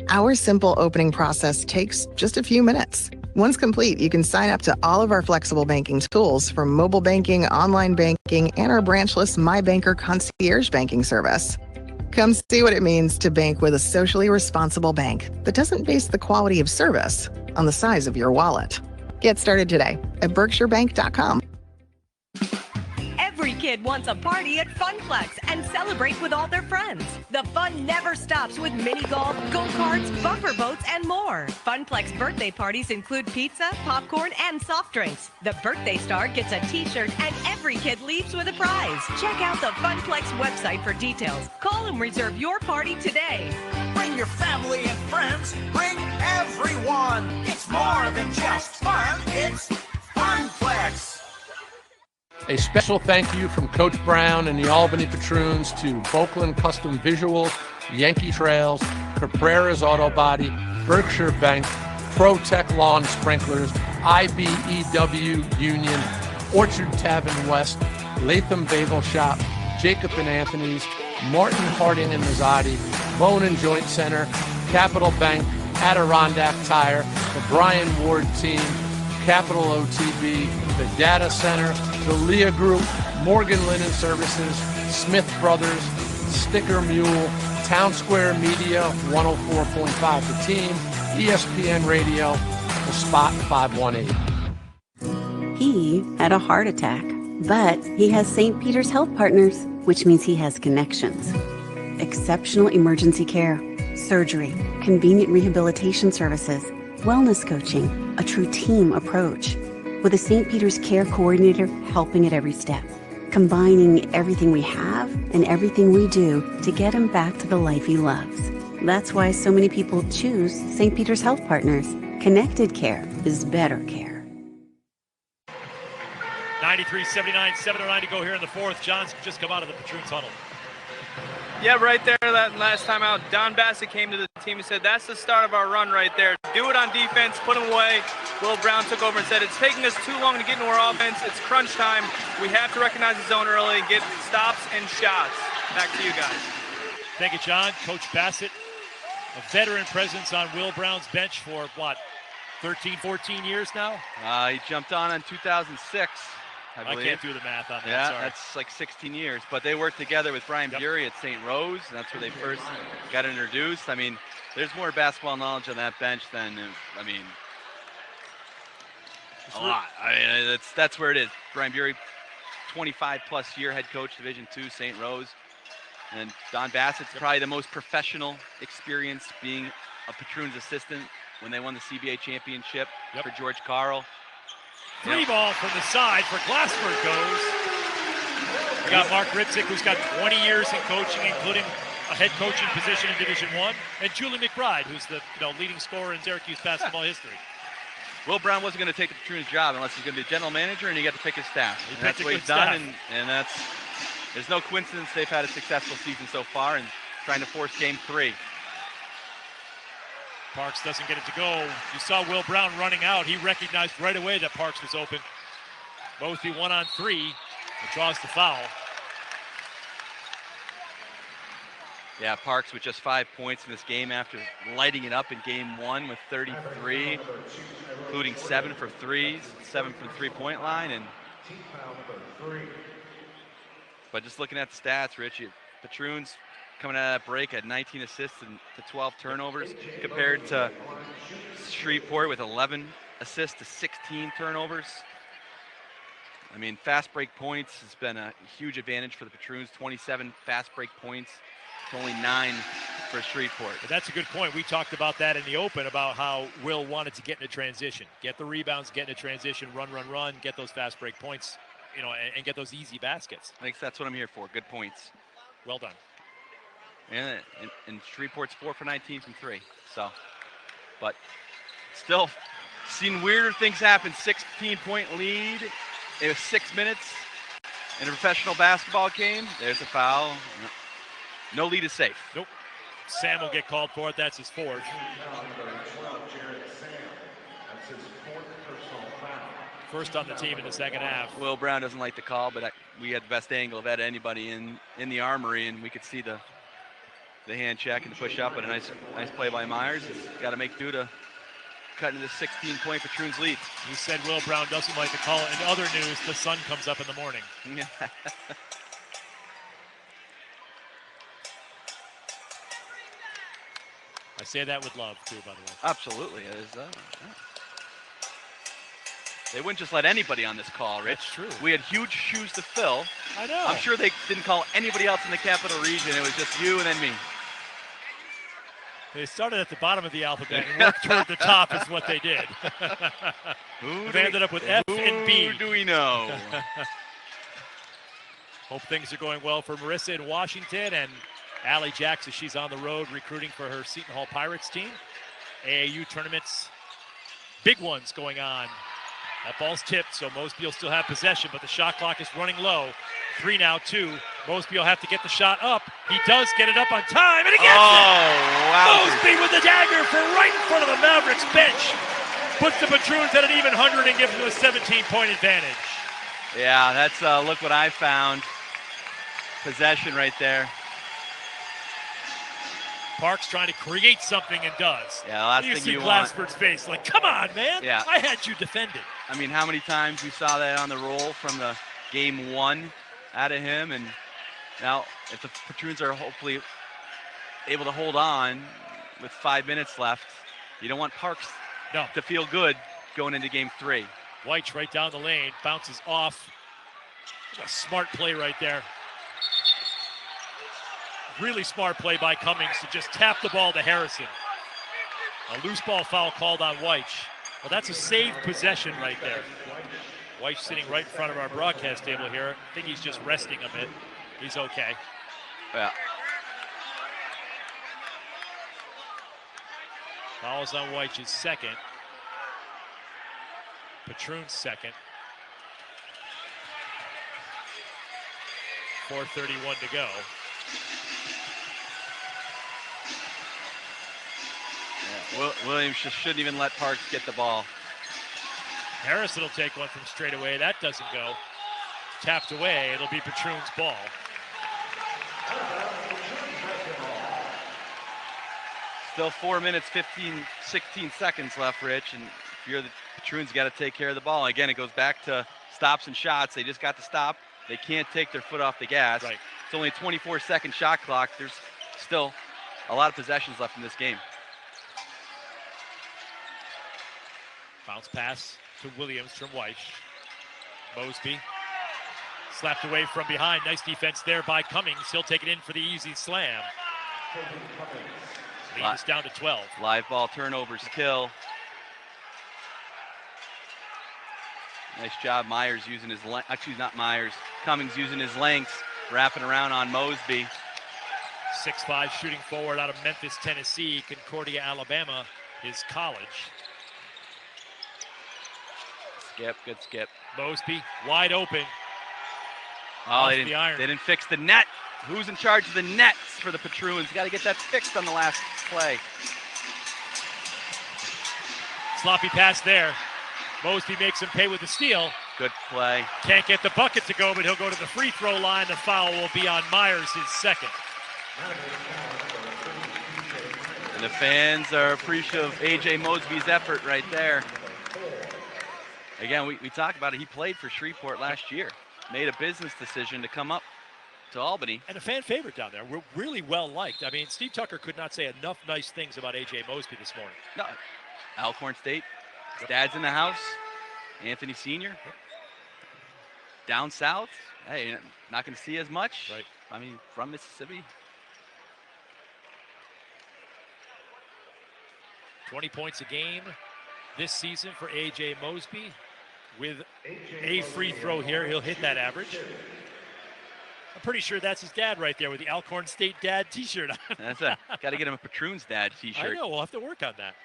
Our simple opening process takes just a few minutes. Once complete, you can sign up to all of our flexible banking tools from mobile banking, online banking, and our branchless My Banker concierge banking service. Come see what it means to bank with a socially responsible bank that doesn't base the quality of service on the size of your wallet. Get started today at berkshirebank.com. Every kid wants a party at Funplex and celebrate with all their friends. The fun never stops with mini golf, go-karts, bumper boats, and more. Funplex birthday parties include pizza, popcorn, and soft drinks. The birthday star gets a t-shirt and every kid leaves with a prize. Check out the Funplex website for details. Call and reserve your party today. Bring your family and friends. Bring everyone. It's more than just fun. It's Funplex. A special thank you from Coach Brown and the Albany Patroons to Boakland Custom Visuals, Yankee Trails, Caprera's Auto Body, Berkshire Bank, ProTech Lawn Sprinklers, IBEW Union, Orchard Tavern West, Latham Bagel Shop, Jacob and Anthony's, Martin Harding and Mazzotti, Bone and Joint Center, Capital Bank, Adirondack Tire, the Brian Ward Team, Capital OTB, the Data Center, the Leah Group, Morgan Linen Services, Smith Brothers, Sticker Mule, Town Square Media, 104.5 The Team, ESPN Radio, the Spot 518. He had a heart attack, but he has St. Peter's Health Partners, which means he has connections. Exceptional emergency care, surgery, convenient rehabilitation services, wellness coaching, a true team approach. With a St. Peter's Care Coordinator helping at every step, combining everything we have and everything we do to get him back to the life he loves. That's why so many people choose St. Peter's Health Partners. Connected care is better care. 93-79, 7:09 to go here in the fourth. John's just come out of the Patroons huddle. Yeah, right there, that last time out, Don Bassett came to the team and said, that's the start of our run right there. Do it on defense, put them away. Will Brown took over and said, it's taking us too long to get into our offense. It's crunch time. We have to recognize the zone early and get stops and shots. Back to you guys. Thank you, John. Coach Bassett, a veteran presence on Will Brown's bench for, 13, 14 years now? He jumped on in 2006. I can't do the math on that. Yeah, sorry. that's like 16 years. But they worked together with Brian Bury at St. Rose, and that's where they first got introduced. I mean, there's more basketball knowledge on that bench than, a lot. I mean, that's where it is. Brian Bury, 25-plus year head coach, Division II, St. Rose. And Don Bassett's probably the most professional experience being a Patroons assistant when they won the CBA championship for George Carl. Three ball from the side for Glasford goes. We got Mark Ritzik, who's got 20 years in coaching, including a head coaching position in Division I, and Julie McBride, who's the leading scorer in Syracuse basketball history. Will Brown wasn't going to take the Patroons job unless he's going to be a general manager and he got to pick his staff. He and that's what he's done, and there's no coincidence they've had a successful season so far and trying to force game 3. Parks doesn't get it to go. You saw Will Brown running out. He recognized right away that Parks was open. Mosby 1-on-3 and draws the foul. Yeah, Parks with just 5 points in this game after lighting it up in game 1 with 33, including 7 for threes, 7 from the three-point line. But just looking at the stats, Rich, Patroons coming out of that break had 19 assists and to 12 turnovers compared to Shreveport with 11 assists to 16 turnovers. I mean, fast break points has been a huge advantage for the Patroons, 27 fast break points. Only 9 for Shreveport. But that's a good point. We talked about that in the open about how Will wanted to get in a transition, get the rebounds, get in a transition, run, get those fast break points, you know, and get those easy baskets. I think that's what I'm here for. Good points. Well done. And Shreveport's 4 for 19 from 3. So, but still seen weirder things happen. 16-point lead. It was 6 minutes in a professional basketball game. There's a foul. No lead is safe. Nope. Sam will get called for it. That's his fourth. First on the team in the second half. Will Brown doesn't like the call, but we had the best angle of anybody in the Armory, and we could see the hand check and the push up, and a nice play by Myers. He's got to make do to cut into the 16-point Patroons lead. He said Will Brown doesn't like the call. In other news, the sun comes up in the morning. Yeah. I say that with love, too, by the way. Absolutely. They wouldn't just let anybody on this call, Rich. That's true. We had huge shoes to fill. I know. I'm sure they didn't call anybody else in the Capital Region. It was just you and then me. They started at the bottom of the alphabet and worked toward the top is what they did. They ended up with F and B. Who do we know? Hope things are going well for Marissa in Washington and Allie Jackson. She's on the road recruiting for her Seton Hall Pirates team. AAU tournaments, big ones going on. That ball's tipped, so Mosby will still have possession, but the shot clock is running low. 3 now, 2. Mosby will have to get the shot up. He does get it up on time, and he gets it! Wow. Mosby with the dagger for right in front of the Mavericks bench. Puts the Patroons at an even 100 and gives them a 17-point advantage. Yeah, that's look what I found. Possession right there. Parks trying to create something and does. Yeah, the last you thing see you want. Glasford's face, like, come on, man. Yeah. I had you defended. I mean, how many times we saw that on the roll from the game 1 out of him, and now if the Patroons are hopefully able to hold on with 5 minutes left, you don't want Parks to feel good going into game 3. White's right down the lane, bounces off. A smart play right there. Really smart play by Cummings to just tap the ball to Harrison. A loose ball foul called on White. Well, that's a saved possession right there. White sitting right in front of our broadcast table here. I think he's just resting a bit. He's okay. Yeah. Fouls on White's second. Patroon's second. 4:31 to go. Williams just shouldn't even let Parks get the ball. Harrison will take one from straight away. That doesn't go. Tapped away. It'll be Patroon's ball. Still 4 minutes, 16 seconds left, Rich. And if you're the Patroons, you got to take care of the ball. Again, it goes back to stops and shots. They just got to stop. They can't take their foot off the gas. Right. It's only a 24-second shot clock. There's still a lot of possessions left in this game. Bounce pass to Williams from White. Mosby slapped away from behind. Nice defense there by Cummings. He'll take it in for the easy slam. Lead is down to 12. Live ball turnovers kill. Nice job, Myers using his length. Actually, not Myers. Cummings using his lengths, wrapping around on Mosby. 6'5" shooting forward out of Memphis, Tennessee. Concordia, Alabama, his college. Skip, good skip. Mosby wide open. Oh, they didn't fix the net. Who's in charge of the nets for the Patroons? Got to get that fixed on the last play. Sloppy pass there. Mosby makes him pay with the steal. Good play. Can't get the bucket to go, but he'll go to the free throw line. The foul will be on Myers, his second. And the fans are appreciative of A.J. Mosby's effort right there. Again, we talked about it. He played for Shreveport last year. Made a business decision to come up to Albany. And a fan favorite down there. We're really well liked. I mean, Steve Tucker could not say enough nice things about A.J. Mosby this morning. No, Alcorn State. His dad's in the house. Anthony Sr. Down south. Hey, not going to see as much. Right. I mean, from Mississippi. 20 points a game this season for A.J. Mosby. With a free throw here, he'll hit that average. I'm pretty sure that's his dad right there with the Alcorn State dad t-shirt on. Got to get him a Patroons dad t-shirt. I know, we'll have to work on that.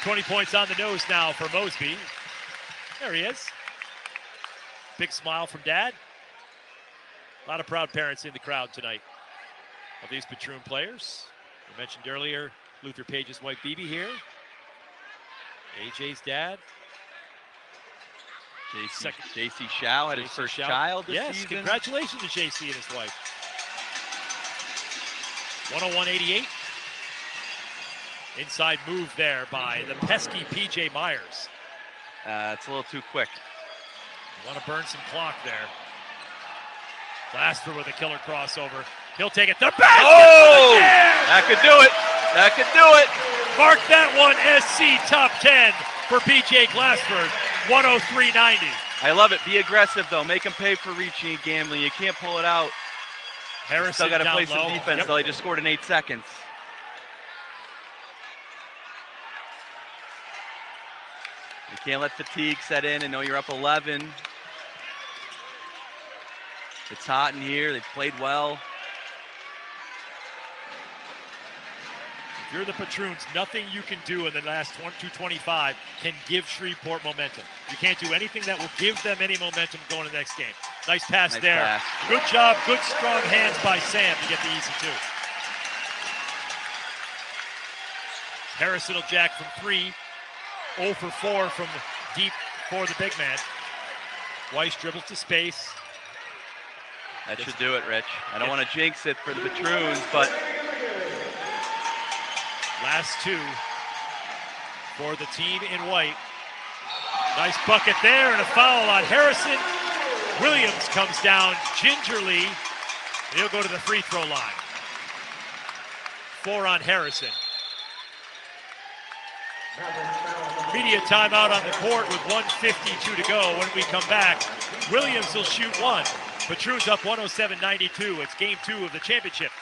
20 points on the nose now for Mosby. There he is. Big smile from dad. A lot of proud parents in the crowd tonight of these Patroon players. We mentioned earlier Luther Page's wife Bibi here. AJ's dad. J.C. Shao had his first child this season. Yes, congratulations to J.C. and his wife. 101-88. Inside move there by the pesky P.J. Myers. It's a little too quick. Want to burn some clock there. Glasford with a killer crossover. He'll take it. The basket! Oh! That could do it. That could do it. Mark that one, SC top 10 for P.J. Glasford. 103.90. I love it. Be aggressive, though. Make them pay for reaching and gambling. You can't pull it out. Harrison still got to play low. some defense, though. He just scored in 8 seconds. You can't let fatigue set in and know you're up 11. It's hot in here. They've played well. If you're the Patroons, nothing you can do in the last 2:25 can give Shreveport momentum. You can't do anything that will give them any momentum going to the next game. Nice pass there. Pass. Good job, good strong hands by Sam to get the easy two. Harrison will jack from 3. 0 for 4 from deep for the big man. Weiss dribbles to space. That should do it, Rich. I don't want to jinx it for the Patroons, but last 2 for the team in white. Nice bucket there and a foul on Harrison. Williams comes down gingerly. He'll go to the free throw line. 4 on Harrison. Media timeout on the court with 1:52 to go. When we come back, Williams will shoot 1. Patroons up 107-92. It's game 2 of the championship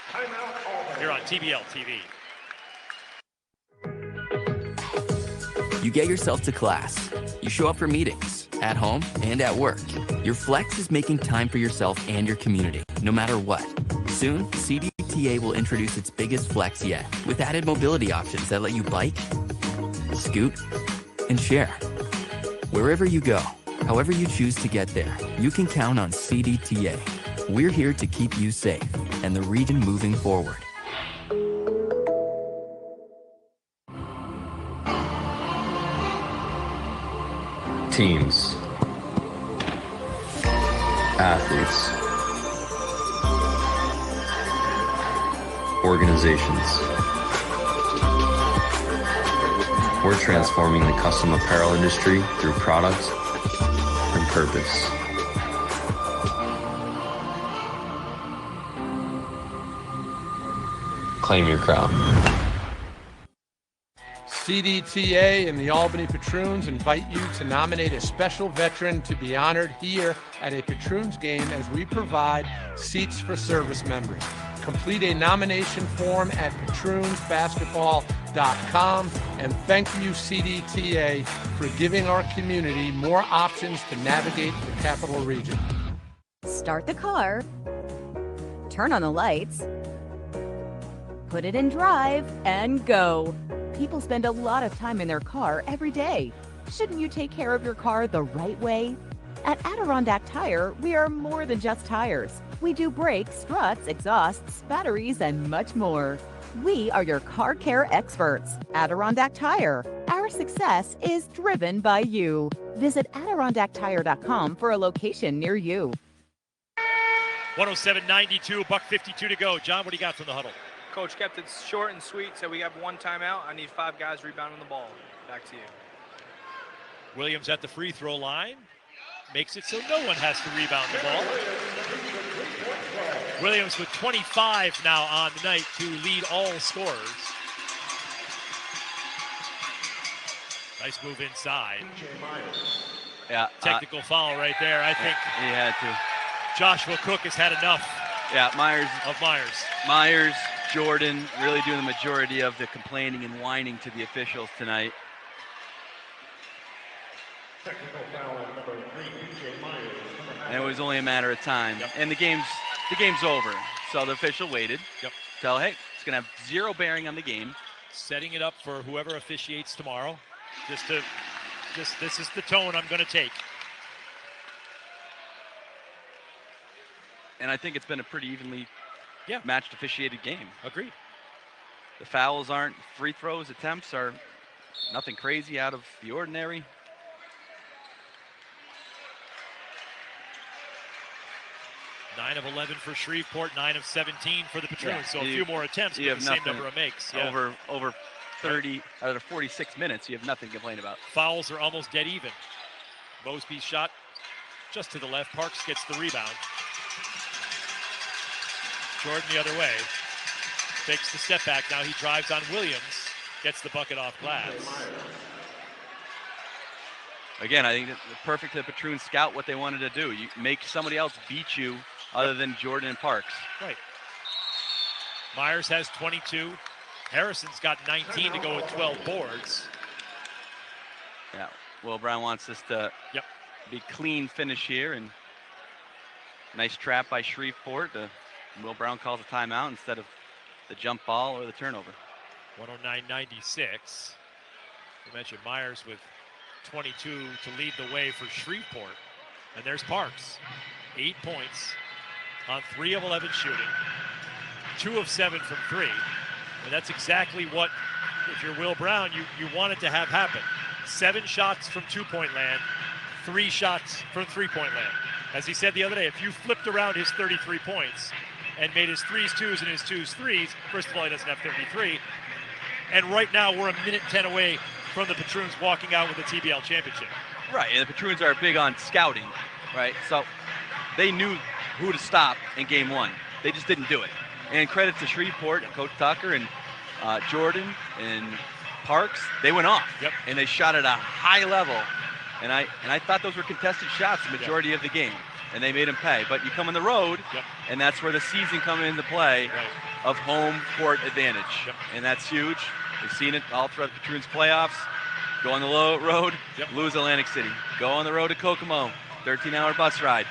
here on TBL TV. You get yourself to class. You show up for meetings, at home and at work. Your flex is making time for yourself and your community, no matter what. Soon, CDTA will introduce its biggest flex yet, with added mobility options that let you bike, scoot, and share. Wherever you go, however you choose to get there, you can count on CDTA. We're here to keep you safe and the region moving forward. Teams, athletes, organizations. We're transforming the custom apparel industry through products and purpose. Claim your crown. CDTA and the Albany Patroons invite you to nominate a special veteran to be honored here at a Patroons game as we provide seats for service members. Complete a nomination form at patroonsbasketball.com, and thank you, CDTA, for giving our community more options to navigate the capital region. Start the car, turn on the lights, put it in drive, and go. People spend a lot of time in their car every day. Shouldn't you take care of your car the right way? At Adirondack Tire, we are more than just tires. We do brakes, struts, exhausts, batteries, and much more. We are your car care experts. Adirondack Tire. Our Our success is driven by you. Visit AdirondackTire.com for a location near you. 107-92, $1:52 to go. John, what do you got from the huddle? Coach kept it short and sweet, said we got one timeout. I need 5 guys rebounding the ball. Back to you. Williams at the free throw line. Makes it so no one has to rebound the ball. Williams with 25 now on the night to lead all scorers. Nice move inside. Yeah. Technical foul right there. I think he had to. Joshua Cook has had enough. Yeah, Myers. Myers, Jordan really doing the majority of the complaining and whining to the officials tonight. And it was only a matter of time. Yep. And the game's over. So the official waited. Yep. So hey, it's gonna have zero bearing on the game. Setting it up for whoever officiates tomorrow. This is the tone I'm gonna take. And I think it's been a pretty evenly matched officiated game. Agreed. The fouls aren't, free throws, attempts are nothing crazy out of the ordinary. Nine of 11 for Shreveport, 9 of 17 for the Patroons. Yeah, so a few more attempts, but the same number of makes. Yeah. Over 30 out of 46 minutes, you have nothing to complain about. Fouls are almost dead even. Mosby's shot just to the left. Parks gets the rebound. Jordan the other way. Takes the step back. Now he drives on Williams. Gets the bucket off glass. Again, I think it's perfect to the Patroons scout what they wanted to do. You make somebody else beat you other than Jordan and Parks. Right. Myers has 22. Harrison's got 19 to go with 12 boards. Yeah, Will Brown wants this to be clean finish here, and nice trap by Shreveport. Will Brown calls a timeout instead of the jump ball or the turnover. 109-96. We mentioned Myers with 22 to lead the way for Shreveport. And there's Parks. 8 points on 3 of 11 shooting. 2 of 7 from 3. And that's exactly what, if you're Will Brown, you wanted to have happen. 7 shots from 2-point land, 3 shots from 3-point land. As he said the other day, if you flipped around his 33 points and made his 3s 2s and his 2s 3s, first of all, he doesn't have 33. And right now, we're a minute 10 away from the Patroons walking out with the TBL championship. Right, and the Patroons are big on scouting, right? So they knew who to stop in game 1. They just didn't do it. And credit to Shreveport and Coach Tucker and Jordan and Parks. They went off, and they shot at a high level. And I thought those were contested shots the majority of the game, and they made them pay. But you come on the road, and that's where the season comes into play of home court advantage, and that's huge. We've seen it all throughout the Patroons playoffs. Go on the road, lose Atlantic City. Go on the road to Kokomo, 13-hour bus ride,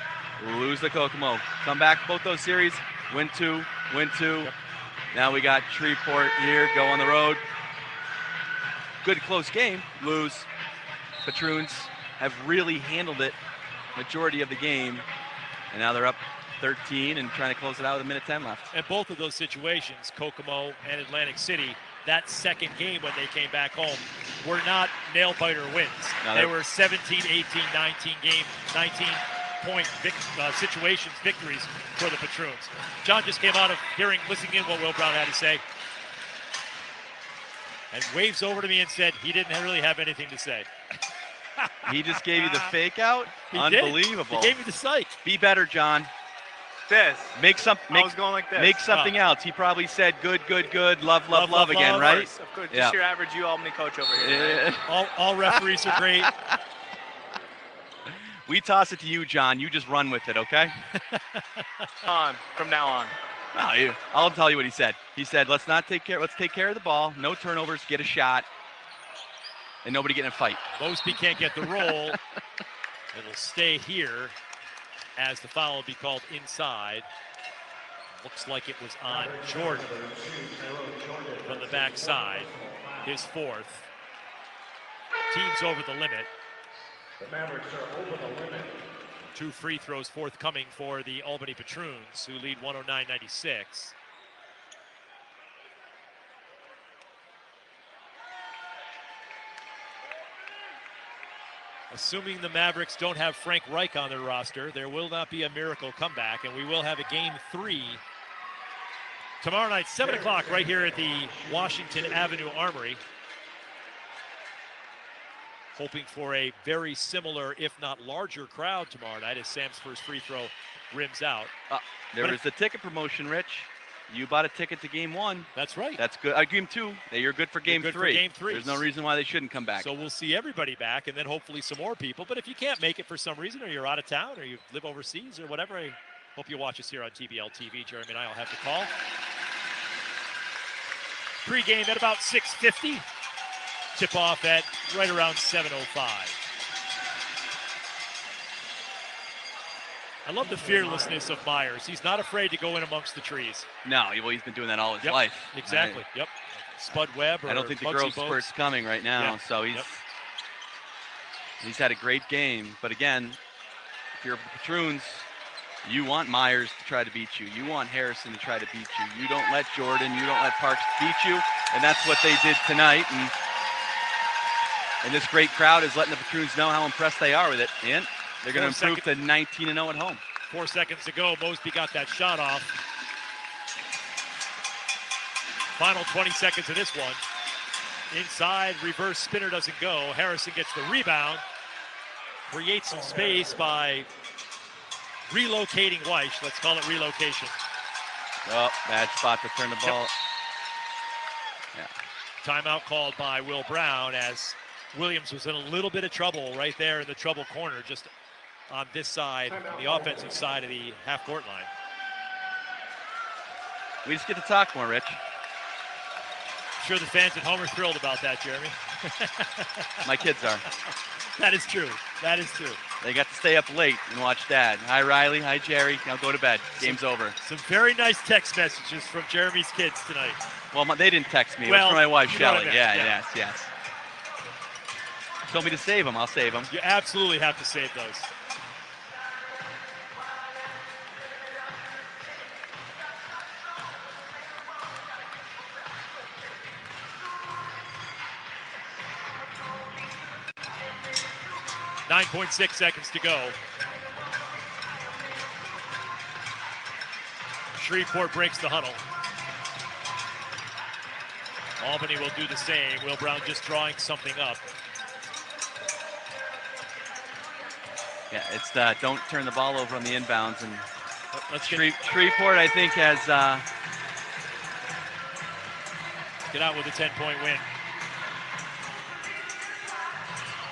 lose to Kokomo. Come back both those series, win 2, win 2. Now we got Shreveport here, go on the road. Good close game, lose. Patroons have really handled it majority of the game, and now they're up 13 and trying to close it out with a minute 10 left. And both of those situations, Kokomo and Atlantic City, that second game when they came back home, were not nail-biter wins. No, they were 17, 18, 19 game, 19-point situations, victories for the Patroons. John just came out of listening in what Will Brown had to say, and waves over to me and said he didn't really have anything to say. He just gave you the fake out? Unbelievable. He gave me the psych. Be better, John. This. I was going like this. Make something else. He probably said good, love again, right? Of course. Just your average Albany coach over here. Right? All referees are great. We toss it to you, John. You just run with it, okay? From now on. No, I'll tell you what he said. He said, let's take care of the ball, no turnovers, get a shot, and nobody get in a fight. Mosby can't get the roll. It'll stay here as the foul will be called inside. Looks like it was on Jordan from the backside, his 4th. Team's over the limit. The Mavericks are over the limit. 2 free throws forthcoming for the Albany Patroons, who lead 109-96. Assuming the Mavericks don't have Frank Reich on their roster, there will not be a miracle comeback, and we will have a Game 3 tomorrow night, 7 o'clock, right here at the Washington Avenue Armory. Hoping for a very similar, if not larger, crowd tomorrow night as Sam's first free throw rims out. There was the ticket promotion, Rich. You bought a ticket to Game 1. That's right. That's good. Game 2. You're good for Game 3. For Game 3. There's no reason why they shouldn't come back. So we'll see everybody back, and then hopefully some more people. But if you can't make it for some reason, or you're out of town, or you live overseas, or whatever, I hope you'll watch us here on TBL TV. Jeremy and I will have the call. Pre-game at about 6:50. Tip-off at right around 7:05. I love the fearlessness of Myers. He's not afraid to go in amongst the trees. No, he's been doing that all his life. Exactly. Yep. Spud Webb or I don't think the Bugsy growth Bogues. spurt's coming right now. So he's had a great game. But again, if you're the Patroons, you want Myers to try to beat you. You want Harrison to try to beat you. You don't let Jordan, you don't let Parks beat you. And that's what they did tonight. And this great crowd is letting the Patroons know how impressed they are with it. And they're going to improve to 19-0 at home. 4 seconds to go. Mosby got that shot off. Final 20 seconds of this one. Inside, reverse spinner doesn't go. Harrison gets the rebound. Creates some space by relocating Weish. Let's call it relocation. Oh, bad spot to turn the ball. Yeah. Timeout called by Will Brown as Williams was in a little bit of trouble right there in the trouble corner, just on this side, on the offensive side of the half-court line. We just get to talk more, Rich. I'm sure the fans at home are thrilled about that, Jeremy. My kids are. That is true. That is true. They got to stay up late and watch Dad. Hi, Riley. Hi, Jerry. Now go to bed. Game's over. Some very nice text messages from Jeremy's kids tonight. Well, they didn't text me. It Well, was from my wife, you know what I Shelly. meant. Yeah, Yeah. yes. Told me to save them. I'll save them. You absolutely have to save those. .6 seconds to go. Shreveport breaks the huddle. Albany will do the same. Will Brown just drawing something up. Yeah, it's don't turn the ball over on the inbounds. And let's Shreveport, I think, has get out with a 10-point win.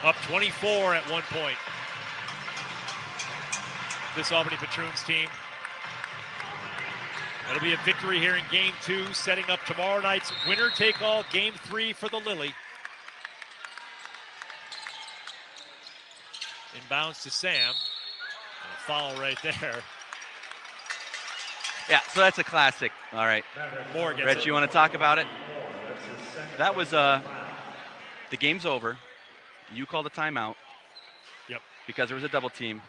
Up 24 at one point. This Albany Patroons team. It'll be a victory here in Game 2, setting up tomorrow night's winner-take-all Game 3 for the Lily. Inbounds to Sam. A foul right there. Yeah, so that's a classic. All right. Moore gets Rich, it. you want to talk about it? That was the game's over. You called a timeout. Yep. Because there was a double team.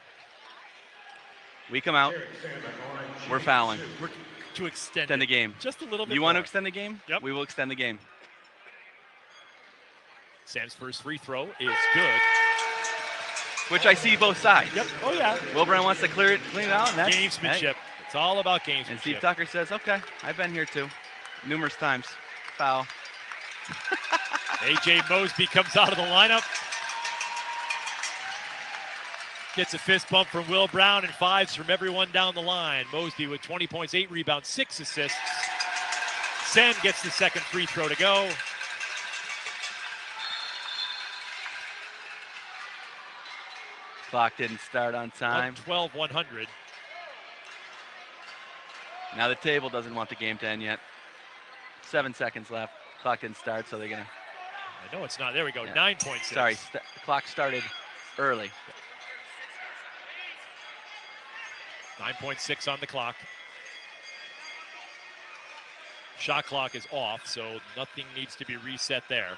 We come out. We're fouling. We're to extend the game. Just a little bit You want to more. extend the game? Yep. We will extend the game. Sam's first free throw is good. Which I see both sides. Yep. Oh, yeah. Will Brown wants to clean it out. And that's, Gamesmanship. hey. It's all about gamesmanship. And Steve Tucker says, okay, I've been here too. Numerous times. Foul. A.J. Mosby comes out of the lineup. Gets a fist bump from Will Brown and fives from everyone down the line. Mosby with 20 points, 8 rebounds, 6 assists. Sam gets the second free throw to go. Clock didn't start on time. 12-100. Now the table doesn't want the game to end yet. 7 seconds left. Clock didn't start, so they're going to... I know it's not. There we go. Yeah. 9.6. Sorry, the clock started early. 9.6 on the clock. Shot clock is off, so nothing needs to be reset there.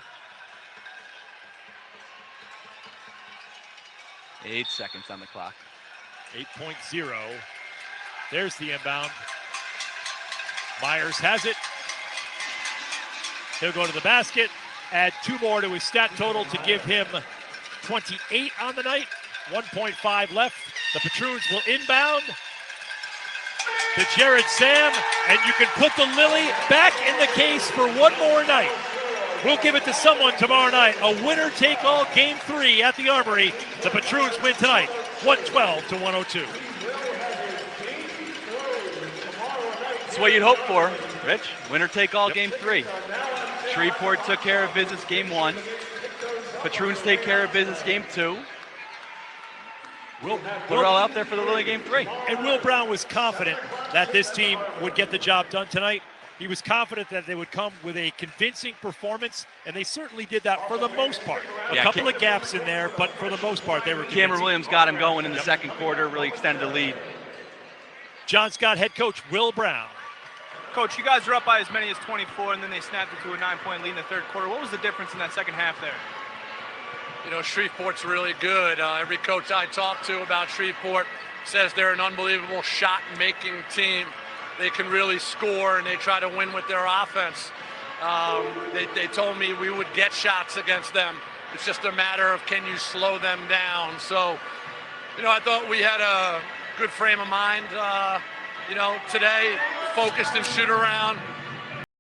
8 seconds on the clock. 8.0. There's the inbound. Myers has it. He'll go to the basket, add 2 more to his stat total to give him 28 on the night, 1.5 left. The Patroons will inbound to Jared Sam, and you can put the Lily back in the case for one more night. We'll give it to someone tomorrow night. A winner-take-all Game 3 at the Armory. The Patroons win tonight, 112-102. That's what you'd hope for, Rich. Winner-take-all Game 3. Shreveport took care of business Game 1. Patroons take care of business Game 2. We're all out there for the Lily Game 3. And Will Brown was confident that this team would get the job done tonight. He was confident that they would come with a convincing performance, and they certainly did that for the most part. A couple of gaps in there, but for the most part, they were convincing. Cameron Williams got him going in the second quarter, really extended the lead. John Scott head coach Will Brown. Coach, you guys were up by as many as 24, and then they snapped it to a 9-point lead in the third quarter. What was the difference in that second half there? You know, Shreveport's really good. Every coach I talk to about Shreveport says they're an unbelievable shot-making team. They can really score, and they try to win with their offense. They told me we would get shots against them. It's just a matter of can you slow them down. So, you know, I thought we had a good frame of mind, you know, today, focused and shoot around.